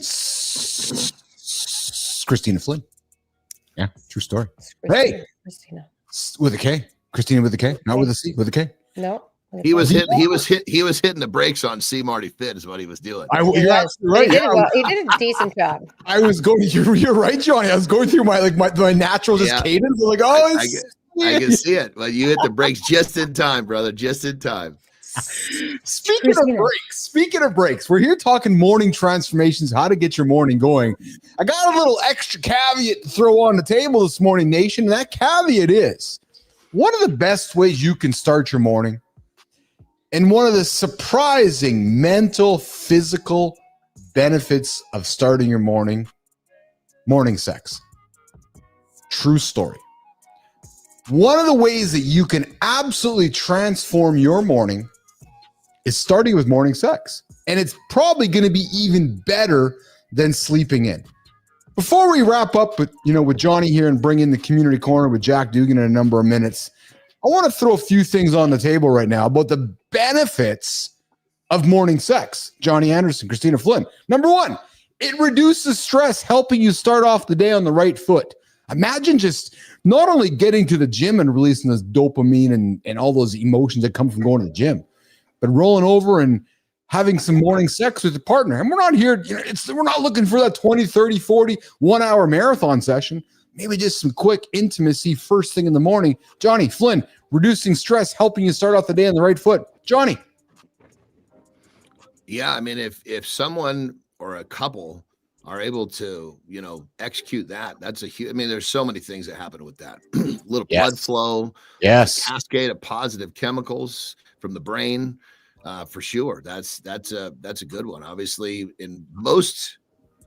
Kristina Flynn. Yeah, true story. Hey, Kristina. With a K. Kristina with a K, not with a C, with a K. No. He was hitting the brakes on C. Marty Fit is what he was doing. You're right. He did a decent job. I was going. You're right, Johnny. I was going through my natural cadence. I'm like, I can see it. But you hit the brakes just in time, brother. Just in time. Speaking of breaks, we're here talking morning transformations, how to get your morning going. I got a little extra caveat to throw on the table this morning, nation. And that caveat is one of the best ways you can start your morning, and one of the surprising mental, physical benefits of starting your morning sex. True story. One of the ways that you can absolutely transform your morning is starting with morning sex. And it's probably going to be even better than sleeping in. Before we wrap up with Johnny here and bring in the community corner with Jack Dugan in a number of minutes, I want to throw a few things on the table right now about the benefits of morning sex. Johnny Andersen, Kristina Flynn. Number one, it reduces stress, helping you start off the day on the right foot. Imagine just not only getting to the gym and releasing this dopamine and all those emotions that come from going to the gym, but rolling over and having some morning sex with your partner. And we're not here, we're not looking for that 20, 30, 40, 1 hour marathon session. Maybe just some quick intimacy first thing in the morning. Johnny, Flynn, reducing stress, helping you start off the day on the right foot. Johnny. Yeah, I mean, if someone or a couple are able to, execute that's a huge, there's so many things that happen with that. Little blood flow. Yes. Cascade of positive chemicals from the brain. For sure. That's a good one. Obviously, in most,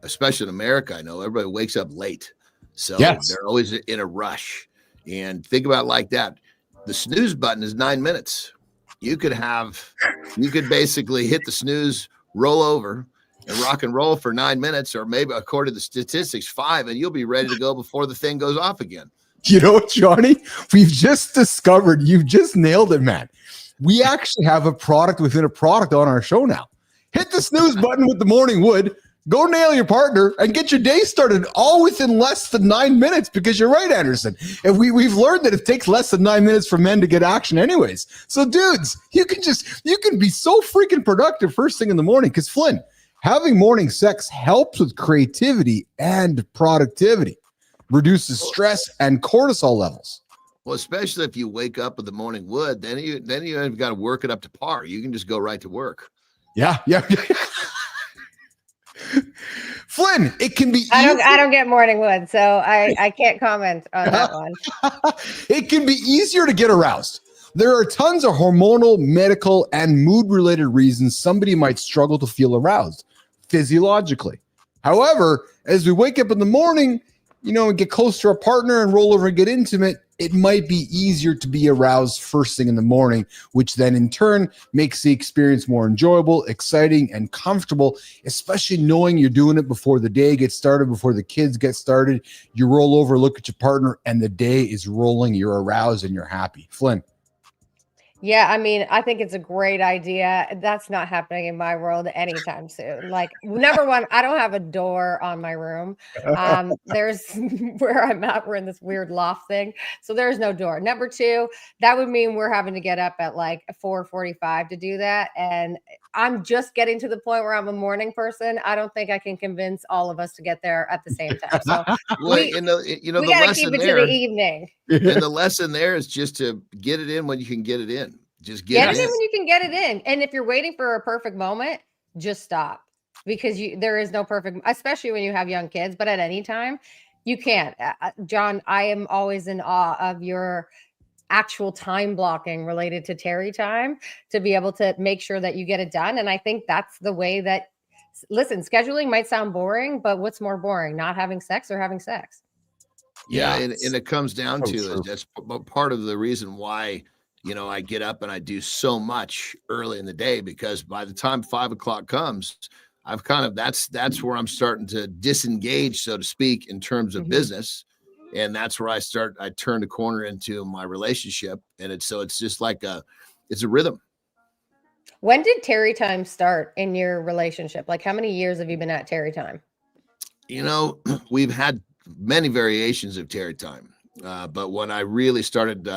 especially in America, I know everybody wakes up late. So they're always in a rush. And think about it like that. The snooze button is 9 minutes. You could basically hit the snooze, roll over, and rock and roll for 9 minutes, or maybe according to the statistics, 5, and you'll be ready to go before the thing goes off again. You know what, Johnny? We've just discovered, you've just nailed it, man. We actually have a product within a product on our show now. Hit the snooze button with the morning wood, go nail your partner, and get your day started all within less than 9 minutes, because you're right, Andersen. And we've learned that it takes less than 9 minutes for men to get action anyways. So dudes, you can be so freaking productive first thing in the morning, because Flynn, having morning sex helps with creativity and productivity, reduces stress and cortisol levels. Well, especially if you wake up with the morning wood, then you have got to work it up to par. You can just go right to work. Yeah. Flynn, it can be. I don't get morning wood, so I can't comment on that one. It can be easier to get aroused. There are tons of hormonal, medical, and mood-related reasons somebody might struggle to feel aroused physiologically. However, as we wake up in the morning, and get close to our partner and roll over and get intimate, it might be easier to be aroused first thing in the morning, which then in turn makes the experience more enjoyable, exciting, and comfortable, especially knowing you're doing it before the day gets started, before the kids get started. You roll over, look at your partner, and the day is rolling. You're aroused and you're happy. Flynn. Yeah, I think it's a great idea. That's not happening in my world anytime soon. Like, number one, I don't have a door on my room. There's where I'm at, we're in this weird loft thing. So there's no door. Number two, that would mean we're having to get up at like 4:45 to do that. And I'm just getting to the point where I'm a morning person. I don't think I can convince all of us to get there at the same time. So we got to keep it to the evening. And the lesson there is just to get it in when you can get it in. Just get it in when you can get it in. And if you're waiting for a perfect moment, just stop, because there is no perfect, especially when you have young kids, but at any time you can't. John, I am always in awe of your actual time blocking related to Terry time to be able to make sure that you get it done. And I think that's the way that, listen, scheduling might sound boring, but what's more boring, not having sex or having sex? Yeah. And it comes down to that's part of the reason why, I get up and I do so much early in the day, because by the time 5 o'clock comes, I've that's where I'm starting to disengage, so to speak, in terms of business. And that's where I turn the corner into my relationship. And it's just like it's a rhythm. When did Terry time start in your relationship? Like, how many years have you been at Terry time? We've had many variations of Terry time. But when I really started,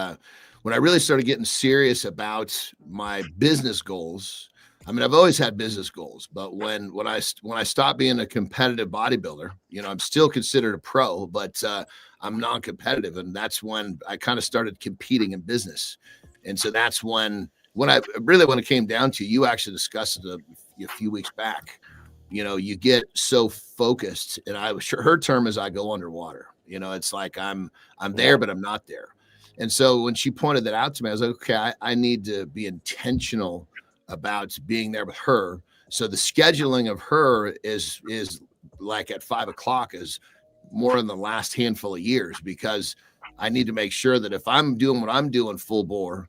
when I really started getting serious about my business goals, I mean, I've always had business goals, but when I stopped being a competitive bodybuilder, you know, I'm still considered a pro, but I'm non-competitive, and that's when I kind of started competing in business. And so that's when it came down to, you actually discussed it a few weeks back. You know, you get so focused, and her term is I go underwater. You know, it's like I'm there, but I'm not there. And so when she pointed that out to me, I was like, okay, I need to be intentional about being there with her. So the scheduling of her is like at 5 o'clock is more in the last handful of years, because I need to make sure that if I'm doing what I'm doing full bore,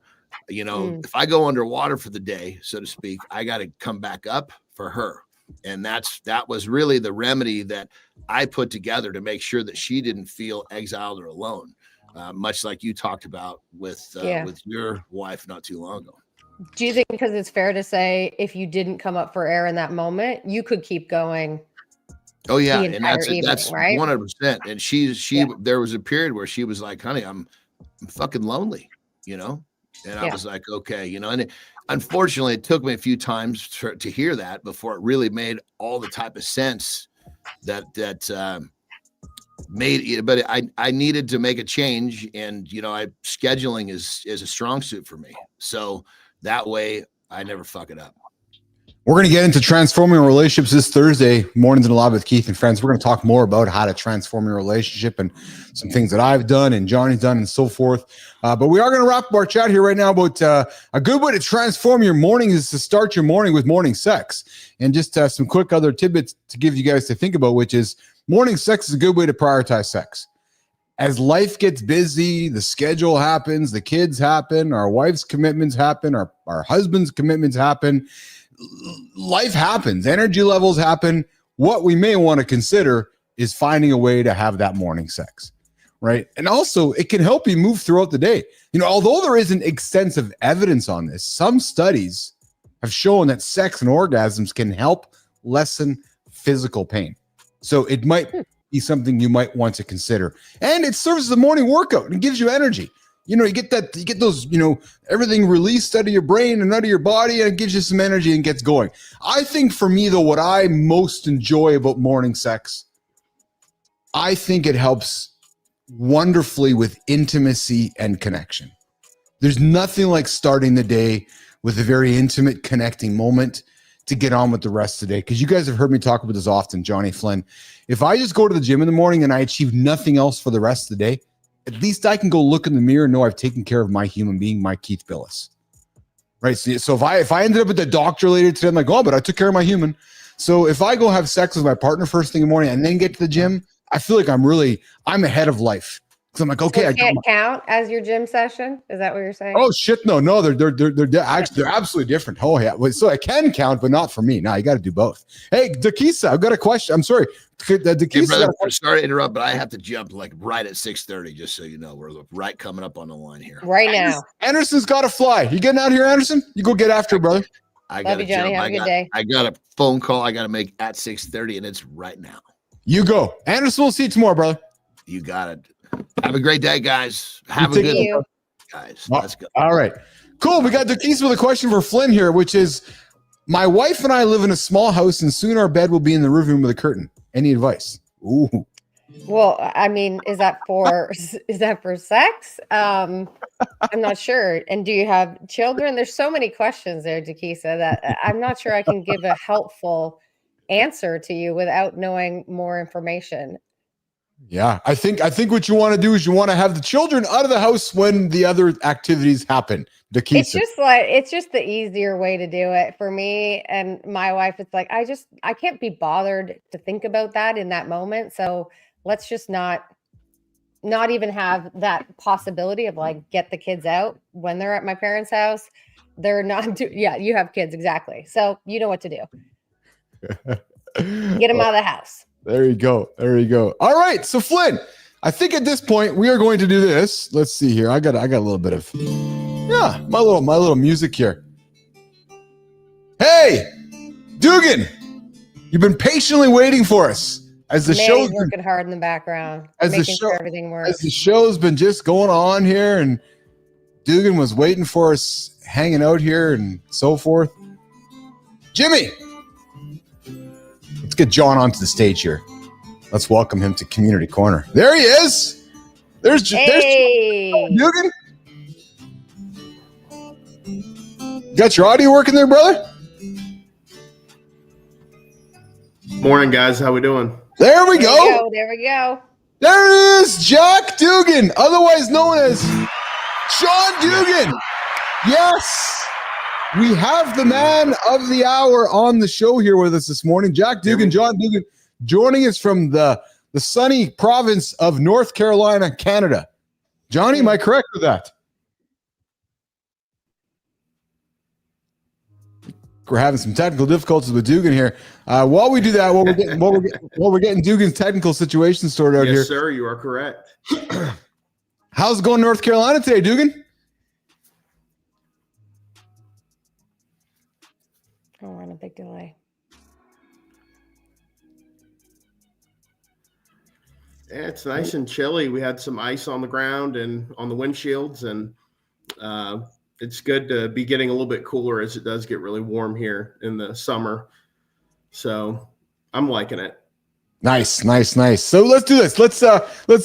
you know, if I go underwater for the day, so to speak, I got to come back up for her. And that was really the remedy that I put together to make sure that she didn't feel exiled or alone, much like you talked about with your wife not too long ago. Do you think, because it's fair to say, if you didn't come up for air in that moment, you could keep going? Oh yeah, and that's right? 100%. And there was a period where she was like, "Honey, I'm fucking lonely," you know. And I was like, "Okay," you know. And unfortunately, it took me a few times to hear that before it really made all the type of sense that made it. But I needed to make a change, and you know, scheduling is a strong suit for me. So that way I never fuck it up. We're going to get into transforming relationships this Thursday, Mornings in the Lab with Keith and Friends. We're going to talk more about how to transform your relationship and some things that I've done and Johnny's done and so forth. But we are going to wrap up our chat here right now about a good way to transform your morning is to start your morning with morning sex. And just some quick other tidbits to give you guys to think about, which is morning sex is a good way to prioritize sex. As life gets busy, the schedule happens, the kids happen, our wife's commitments happen, our husband's commitments happen. Life happens, energy levels happen. What we may want to consider is finding a way to have that morning sex, right? And also, it can help you move throughout the day. You know, although there isn't extensive evidence on this, some studies have shown that sex and orgasms can help lessen physical pain. So it might be something you might want to consider. And it serves as a morning workout and gives you energy. You know, you get those, you know, everything released out of your brain and out of your body, and it gives you some energy and gets going. I think for me, though, what I most enjoy about morning sex, I think it helps wonderfully with intimacy and connection. There's nothing like starting the day with a very intimate, connecting moment to get on with the rest of the day. Because you guys have heard me talk about this often, Johnny Flynn. If I just go to the gym in the morning and I achieve nothing else for the rest of the day, at least I can go look in the mirror and know I've taken care of my human being, my Keith Bilous. Right? So if I ended up at the doctor later today, I'm like, oh, but I took care of my human. So if I go have sex with my partner first thing in the morning and then get to the gym, I feel like I'm ahead of life. So I'm like, okay, it can't count as your gym session. Is that what you're saying? Oh shit, no, they're absolutely different. Oh yeah, so it can count, but not for me. No, you got to do both. Hey, Dakisa, I've got a question. I'm sorry, Dakisa. Hey, brother, sorry to interrupt, but I have to jump like right at 6:30, just so you know. We're right coming up on the line here. Right now. Anderson's got to fly. You getting out here, Anderson? You go get after, brother. I got to jump. Have a good day. I got a phone call I got to make at 6:30, and it's right now. You go, Anderson. We'll see you tomorrow, brother. You got it. Have a great day, guys. Have a good one, guys. Let's go. All right. Cool. We got Dakisa with a question for Flynn here, which is, my wife and I live in a small house, and soon our bed will be in the living room with a curtain. Any advice? Ooh. Well, I mean, is that for sex? I'm not sure. And do you have children? There's so many questions there, Dakisa, that I'm not sure I can give a helpful answer to you without knowing more information. Yeah, I think what you want to do is you want to have the children out of the house when the other activities happen. It's just the easier way to do it for me and my wife. It's like I can't be bothered to think about that in that moment. So let's just not even have that possibility of like get the kids out when they're at my parents' house. They're not. Yeah, you have kids, exactly. So you know what to do. Get them out of the house. There you go. All right. So Flynn, I think at this point we are going to do this. Let's see here. I got a little bit of my little music here. Hey, Dugan, you've been patiently waiting for us as the show's working hard in the background, making sure everything works. As the show's been just going on here, and Dugan was waiting for us, hanging out here and so forth. Jimmy! Let's get John onto the stage here. Let's welcome him to Community Corner. There he is! There's Dugan. Got your audio working there, brother? Morning, guys. How we doing? There we go. There we go. There it is, Jack Dugan, otherwise known as Sean Dugan. Yes, we have the man of the hour on the show here with us this morning. Jack Dugan, John Dugan, joining us from the sunny province of North Carolina, Canada. Johnny, am I correct with that? We're having some technical difficulties with Dugan here. While we do that, while we're getting Dugan's technical situation sorted out here. Yes, sir, you are correct. How's it going in North Carolina today, Dugan? Oh, we're on a big delay. Yeah, it's nice and chilly. We had some ice on the ground and on the windshields, and it's good to be getting a little bit cooler as it does get really warm here in the summer. So I'm liking it. Nice. So let's do this. Let's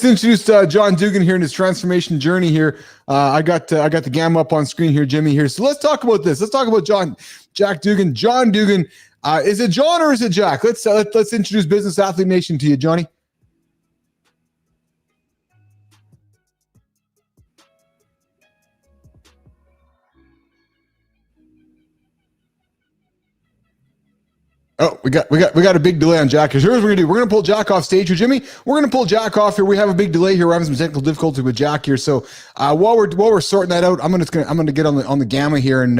introduce John Dugan here in his transformation journey here. I got the gamma up on screen here, Jimmy here. So let's talk about this. Let's talk about Jack Dugan. John Dugan. Is it John or is it Jack? Let's introduce Business Athlete Nation to you, Johnny. Oh, we got a big delay on Jack. Here's what we're gonna do. We're gonna pull Jack off stage here, Jimmy. We're gonna pull Jack off here. We have a big delay here. We're having some technical difficulty with Jack here. So while we're sorting that out, I'm gonna get on the gamma here and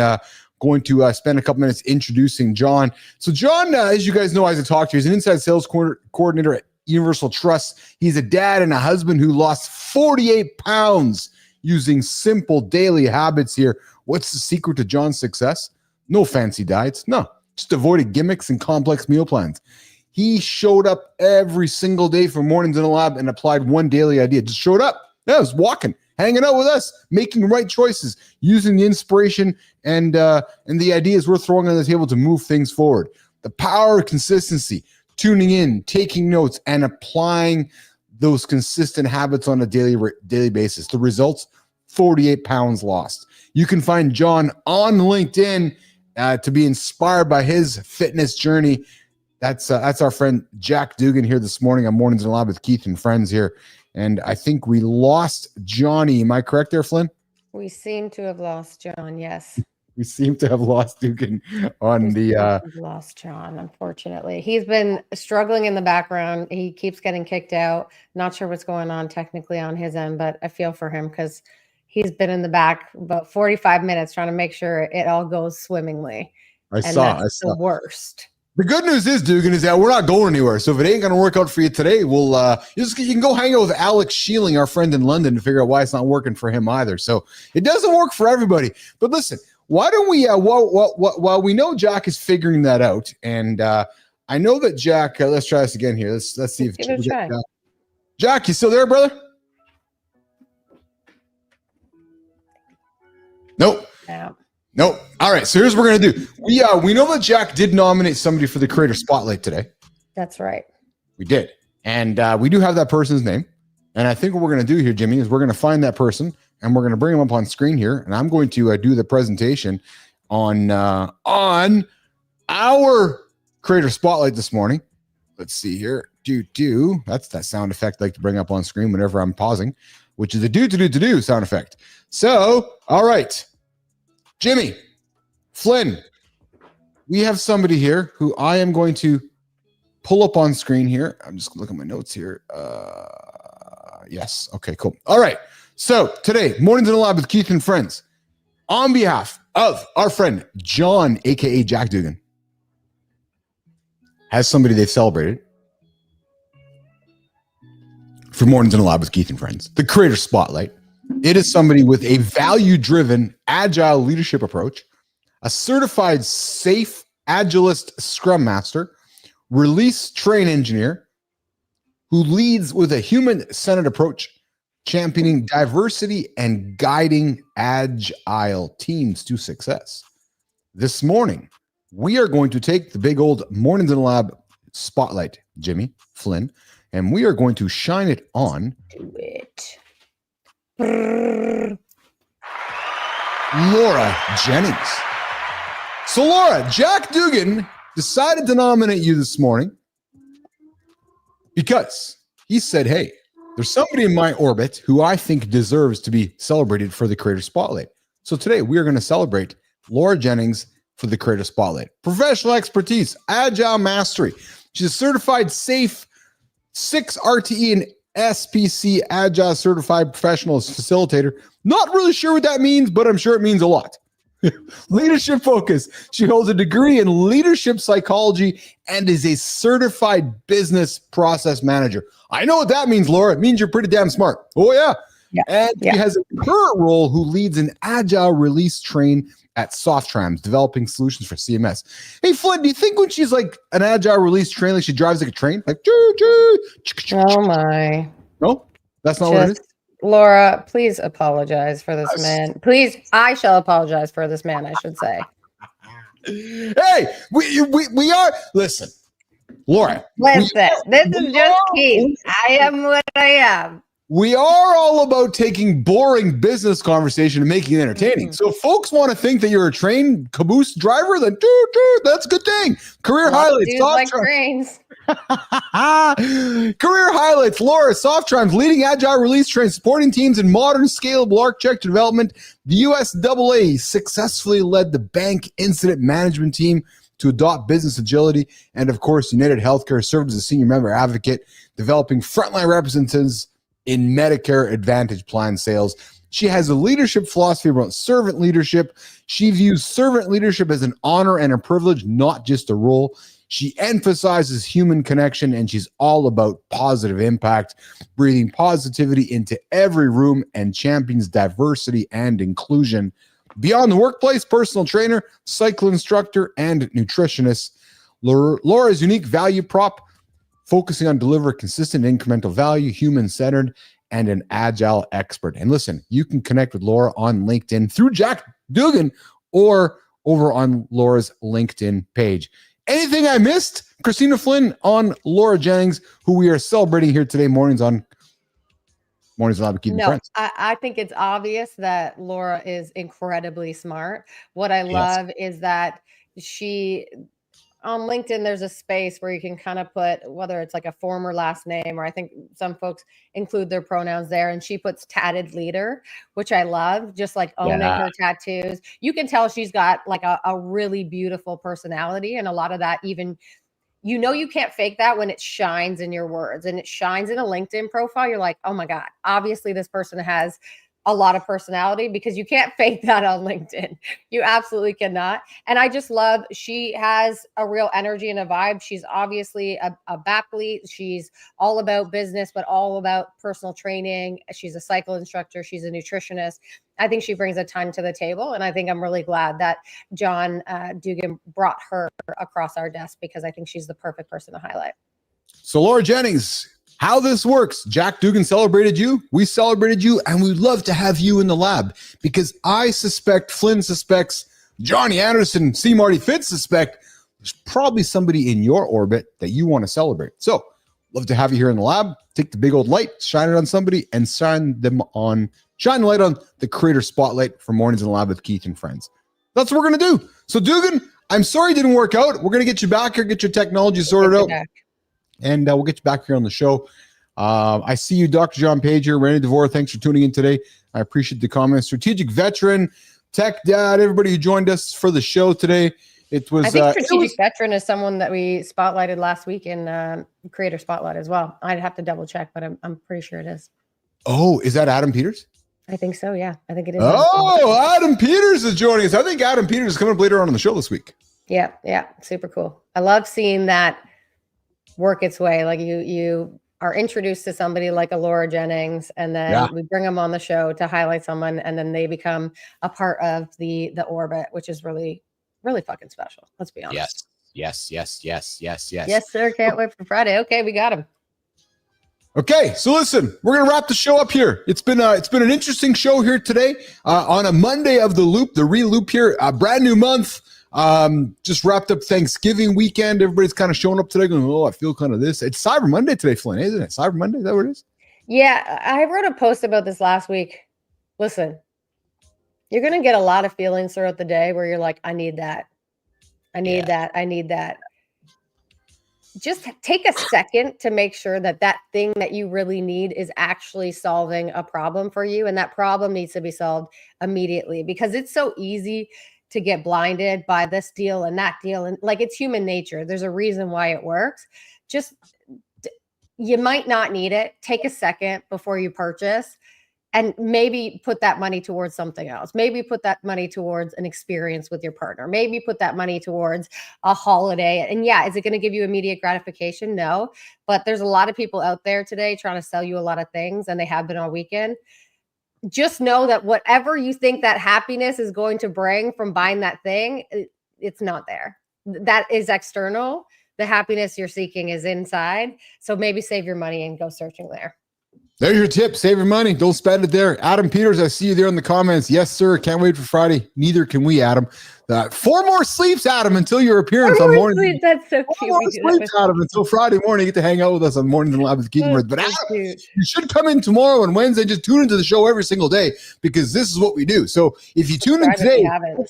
going to spend a couple minutes introducing John. So John, as you guys know, as I talked to, he's an inside sales coordinator at Universal Trust. He's a dad and a husband who lost 48 pounds using simple daily habits here. What's the secret to John's success? No fancy diets. No. Just avoided gimmicks and complex meal plans. He showed up every single day for mornings in the lab and applied one daily idea. Just showed up. Yeah, was walking, hanging out with us, making right choices, using the inspiration and the ideas we're throwing on the table to move things forward. The power of consistency, tuning in, taking notes, and applying those consistent habits on a daily basis. The results, 48 pounds lost. You can find John on LinkedIn to be inspired by his fitness journey. That's our friend Jack Dugan here this morning on Mornings in the Lab with Keith and friends here. And I think we lost Johnny. Am I correct there, Flynn? We seem to have lost John, yes. We seem to have lost Dugan on lost John, unfortunately. He's been struggling in the background. He keeps getting kicked out. Not sure what's going on technically on his end, but I feel for him because he's been in the back about 45 minutes trying to make sure it all goes swimmingly. I saw the worst. The good news is, Dugan, is that we're not going anywhere. So if it ain't going to work out for you today, we'll you can go hang out with Alex Sheeling, our friend in London, to figure out why it's not working for him either. So it doesn't work for everybody. But listen, why don't we, while we know Jack is figuring that out, and I know that Jack, let's try this again here. Let's see if give it a try. Jack, you still there, brother? Nope. Yeah. Nope. All right. So here's what we're gonna do. We know that Jack did nominate somebody for the Creator Spotlight today. That's right. We did, and we do have that person's name. And I think what we're gonna do here, Jimmy, is we're gonna find that person and we're gonna bring him up on screen here. And I'm going to do the presentation on our Creator Spotlight this morning. Let's see here. That's that sound effect I like to bring up on screen whenever I'm pausing, which is a do sound effect. So, all right, Jimmy, Flynn, we have somebody here who I am going to pull up on screen here. I'm just looking at my notes here. Yes. Okay, cool. All right. So today, Mornings in the Lab with Keith and friends, on behalf of our friend John, aka Jack Dugan, has somebody they've celebrated for Mornings in the Lab with Keith and friends, the Creator Spotlight. It is somebody with a value-driven, agile leadership approach, a certified safe agilist scrum master, release train engineer, who leads with a human-centered approach championing diversity and guiding agile teams to success. This morning, we are going to take the big old Mornings in the Lab spotlight, Jimmy Flynn, and we are going to shine it on Laura Jennings. So, Laura, Jack Dugan decided to nominate you this morning because he said, hey, there's somebody in my orbit who I think deserves to be celebrated for the Creator Spotlight. So today we are going to celebrate Laura Jennings for the Creator Spotlight. Professional expertise, agile mastery. She's a certified SAFe 6 RTE and SPC Agile Certified Professional Facilitator. Not really sure what that means, but I'm sure it means a lot. Leadership focus. She holds a degree in leadership psychology and is a certified business process manager. I know what that means, Laura. It means you're pretty damn smart. Oh, yeah. And she has a current role who leads an agile release train at Softrams, developing solutions for CMS. Hey, Flynn, do you think when she's like an agile release train, like she drives like a train? Like, oh my. No, that's not what it is. Laura, please apologize for this man. Please, I shall apologize for this man, I should say. Hey, we are, listen, Laura. Listen, this is just Keith. I am what I am. We are all about taking boring business conversation and making it entertaining. So if folks want to think that you're a train caboose driver, then that's a good thing. Career highlights. Like trains. Career highlights. Laura, Softrams, leading agile release train, supporting teams in modern scalable architecture development. The USAA successfully led the bank incident management team to adopt business agility. And of course, United Healthcare served as a senior member advocate, developing frontline representatives in Medicare Advantage plan sales. She has a leadership philosophy about servant leadership. She views servant leadership as an honor and a privilege, not just a role. She emphasizes human connection, and she's all about positive impact, breathing positivity into every room and champions diversity and inclusion. Beyond the workplace, personal trainer, cycle instructor, and nutritionist. Laura's unique value prop, focusing on deliver consistent incremental value, human-centered, and an agile expert. And listen, you can connect with Laura on LinkedIn through Jack Dugan or over on Laura's LinkedIn page. Anything I missed? Kristina Flynn on Laura Jennings, who we are celebrating here today, Mornings on Keeping Friends. I think it's obvious that Laura is incredibly smart. What I love is that on LinkedIn, there's a space where you can kind of put whether it's like a former last name, or I think some folks include their pronouns there. And she puts tatted leader, which I love, just like owning her tattoos. You can tell she's got like a really beautiful personality. And a lot of that, even, you can't fake that when it shines in your words and it shines in a LinkedIn profile. You're like, oh my God, obviously this person has a lot of personality, because you can't fake that on LinkedIn. You absolutely cannot. And I just love, she has a real energy and a vibe. She's obviously a BAPL. She's all about business, but all about personal training. She's a cycle instructor. She's a nutritionist. I think she brings a ton to the table. And I think I'm really glad that John Dugan brought her across our desk, because I think she's the perfect person to highlight. So Laura Jennings, how this works. Jack Dugan celebrated you. We celebrated you. And we'd love to have you in the lab, because I suspect, Flynn suspects, Johnny Andersen, C. Marty Fitz suspect there's probably somebody in your orbit that you want to celebrate. So love to have you here in the lab. Take the big old light, shine it on somebody, and shine the light on the Creator Spotlight for Mornings in the Lab with Keith and Friends. That's what we're going to do. So Dugan, I'm sorry it didn't work out. We're going to get you back here, get your technology sorted out. And we'll get you back here on the show. I see you, Dr. John Page here. Randy DeVore, thanks for tuning in today. I appreciate the comments. Strategic Veteran, Tech Dad, everybody who joined us for the show today. I think Strategic Veteran is someone that we spotlighted last week in Creator Spotlight as well. I'd have to double check, but I'm pretty sure it is. Oh, is that Adam Peters? I think so, yeah. I think it is. Oh, Adam Peters is joining us. I think Adam Peters is coming up later on the show this week. Yeah, super cool. I love seeing that work its way. Like you are introduced to somebody like a Laura Jennings, and then we bring them on the show to highlight someone, and then they become a part of the orbit, which is really, really fucking special. Let's be honest. Yes. Yes, sir. Can't wait for Friday. Okay, we got him. Okay, so listen, we're gonna wrap the show up here. It's been an interesting show here today on a Monday of the loop, the re-loop here, a brand new month. Just wrapped up Thanksgiving weekend. Everybody's kind of showing up today, going, "Oh, I feel kind of this." It's Cyber Monday today, Flynn, isn't it? Cyber Monday, is that what it is? Yeah, I wrote a post about this last week. Listen, you're gonna get a lot of feelings throughout the day where you're like, "I need that, I need that, I need that." Just take a second to make sure that that thing that you really need is actually solving a problem for you. And that problem needs to be solved immediately, because it's so easy to get blinded by this deal and that deal. And like, it's human nature. There's a reason why it works. Just, you might not need it. Take a second before you purchase. And maybe put that money towards something else. Maybe put that money towards an experience with your partner. Maybe put that money towards a holiday. And yeah, is it going to give you immediate gratification? No. But there's a lot of people out there today trying to sell you a lot of things, and they have been all weekend. Just know that whatever you think that happiness is going to bring from buying that thing, it's not there. That is external. The happiness you're seeking is inside. So maybe save your money and go searching there. There's your tip. Save your money. Don't spend it there. Adam Peters, I see you there in the comments. Yes, sir. Can't wait for Friday. Neither can we, Adam. 4 more sleeps, Adam, until your appearance on morning. Sleep. That's so cute. 4 more sleeps, Adam, until Friday morning. You get to hang out with us on Mornings and Live with Keith and Friends. But Adam, you should come in tomorrow and Wednesday. Just tune into the show every single day, because this is what we do. So if you tune in today,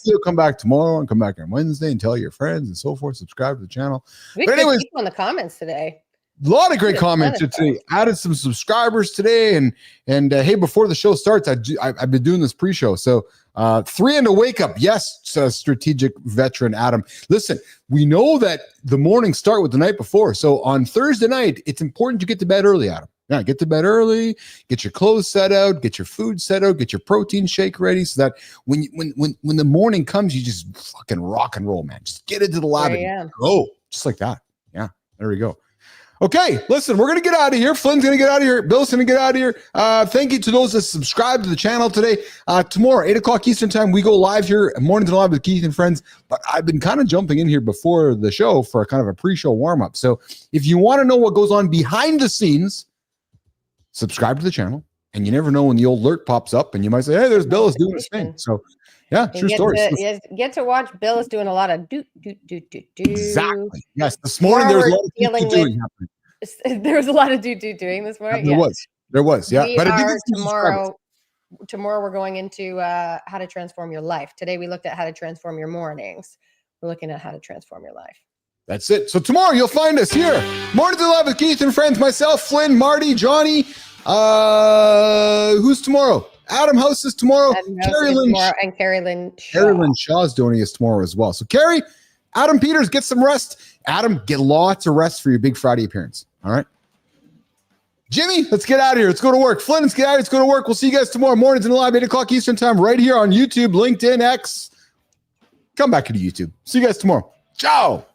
you'll come back tomorrow and come back on Wednesday and tell your friends and so forth. Subscribe to the channel. But anyways, on the comments today. A lot of great comments today. Added some subscribers today, and hey, before the show starts, I've been doing this pre-show. So 3 and a wake up. Yes, strategic veteran Adam. Listen, we know that the mornings start with the night before. So on Thursday night, it's important to get to bed early, Adam. Yeah, get to bed early, get your clothes set out, get your food set out, get your protein shake ready, so that when the morning comes, you just fucking rock and roll, man. Just get into the lab and go, just like that. Yeah, there we go. Okay, listen, we're going to get out of here. Flynn's going to get out of here. Bill's going to get out of here. Thank you to those that subscribed to the channel today. Tomorrow, 8 o'clock Eastern time, we go live here, Mornings and Live with Keith and Friends. But I've been kind of jumping in here before the show for a kind of a pre-show warm-up. So if you want to know what goes on behind the scenes, subscribe to the channel. And you never know when the old alert pops up, and you might say, hey, there's Bilous doing his thing. So yeah, true story. Get to watch Bilous doing a lot of do. Exactly. Yes, this morning there was a lot of doing happening. There was a lot of do doing this morning. There was. Yeah. But tomorrow we're going into how to transform your life. Today we looked at how to transform your mornings. We're looking at how to transform your life. That's it. So tomorrow you'll find us here, Mornings and Live with Keith and Friends. Myself, Flynn, Marty, Johnny. Who's tomorrow? Adam House is tomorrow. Carrie Lynn Shaw's doing us tomorrow as well. So Carrie, Adam Peters, get some rest. Adam, get lots of rest for your big Friday appearance. All right. Jimmy, let's get out of here. Let's go to work. Flynn, let's get out of here. Let's go to work. We'll see you guys tomorrow mornings in the live 8 o'clock Eastern time right here on YouTube, LinkedIn, X. Come back to YouTube. See you guys tomorrow. Ciao.